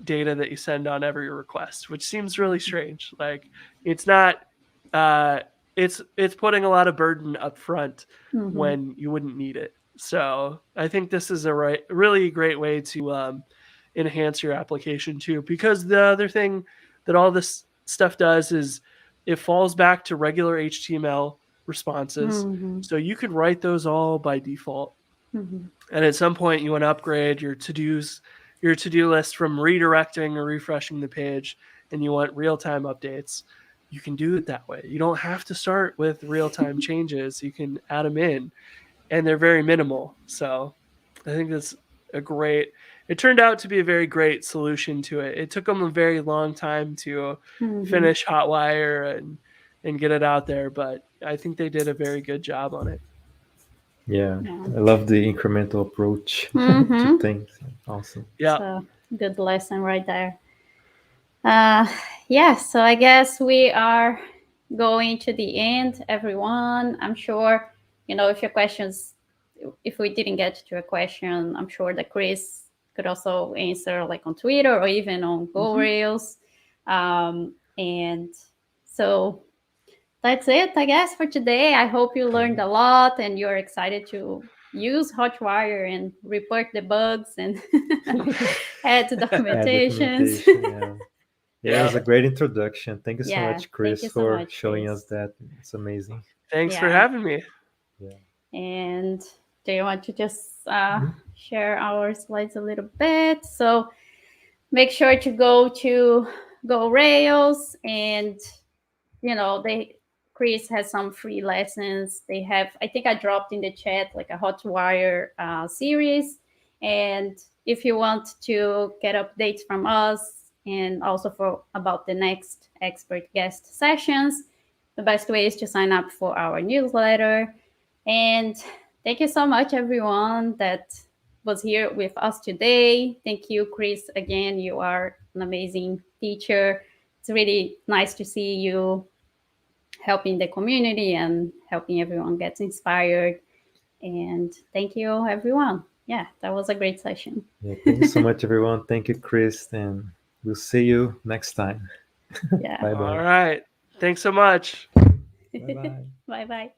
data that you send on every request, which seems really strange. Like it's not, it's putting a lot of burden up front when you wouldn't need it. So I think this is a really great way to enhance your application too, because the other thing that all this stuff does is it falls back to regular HTML responses. So you could write those all by default. And at some point you want to upgrade your to-do list from redirecting or refreshing the page, and you want real-time updates. You can do it that way. You don't have to start with real-time changes. You can add them in, and they're very minimal. So I think that's it turned out to be a very great solution to it. It took them a very long time to finish Hotwire and get it out there, but I think they did a very good job on it. Yeah. I love the incremental approach to things. Awesome. Yeah. So good lesson right there. So I guess we are going to the end, everyone. I'm sure, if we didn't get to a question, I'm sure that Chris could also answer like on Twitter or even on GoRails. And so that's it, I guess, for today. I hope you learned a lot and you're excited to use Hotwire and report the bugs and add to documentations. Yeah, it was a great introduction. Thank you so much, Chris, for showing us that. It's amazing. Thanks for having me. Yeah. And do you want to just share our slides a little bit? So make sure to go to GoRails, and Chris has some free lessons. They have, I think I dropped in the chat like a Hotwire series. And if you want to get updates from us and also for about the next expert guest sessions, the best way is to sign up for our newsletter. And thank you so much, everyone that was here with us today. Thank you, Chris. Again, you are an amazing teacher. It's really nice to see you helping the community and helping everyone get inspired. And thank you, everyone. Yeah, that was a great session. Yeah, thank you so much, everyone. Thank you, Chris, and we'll see you next time. Yeah. Bye All bye. right. Thanks so much. Bye bye. Bye bye.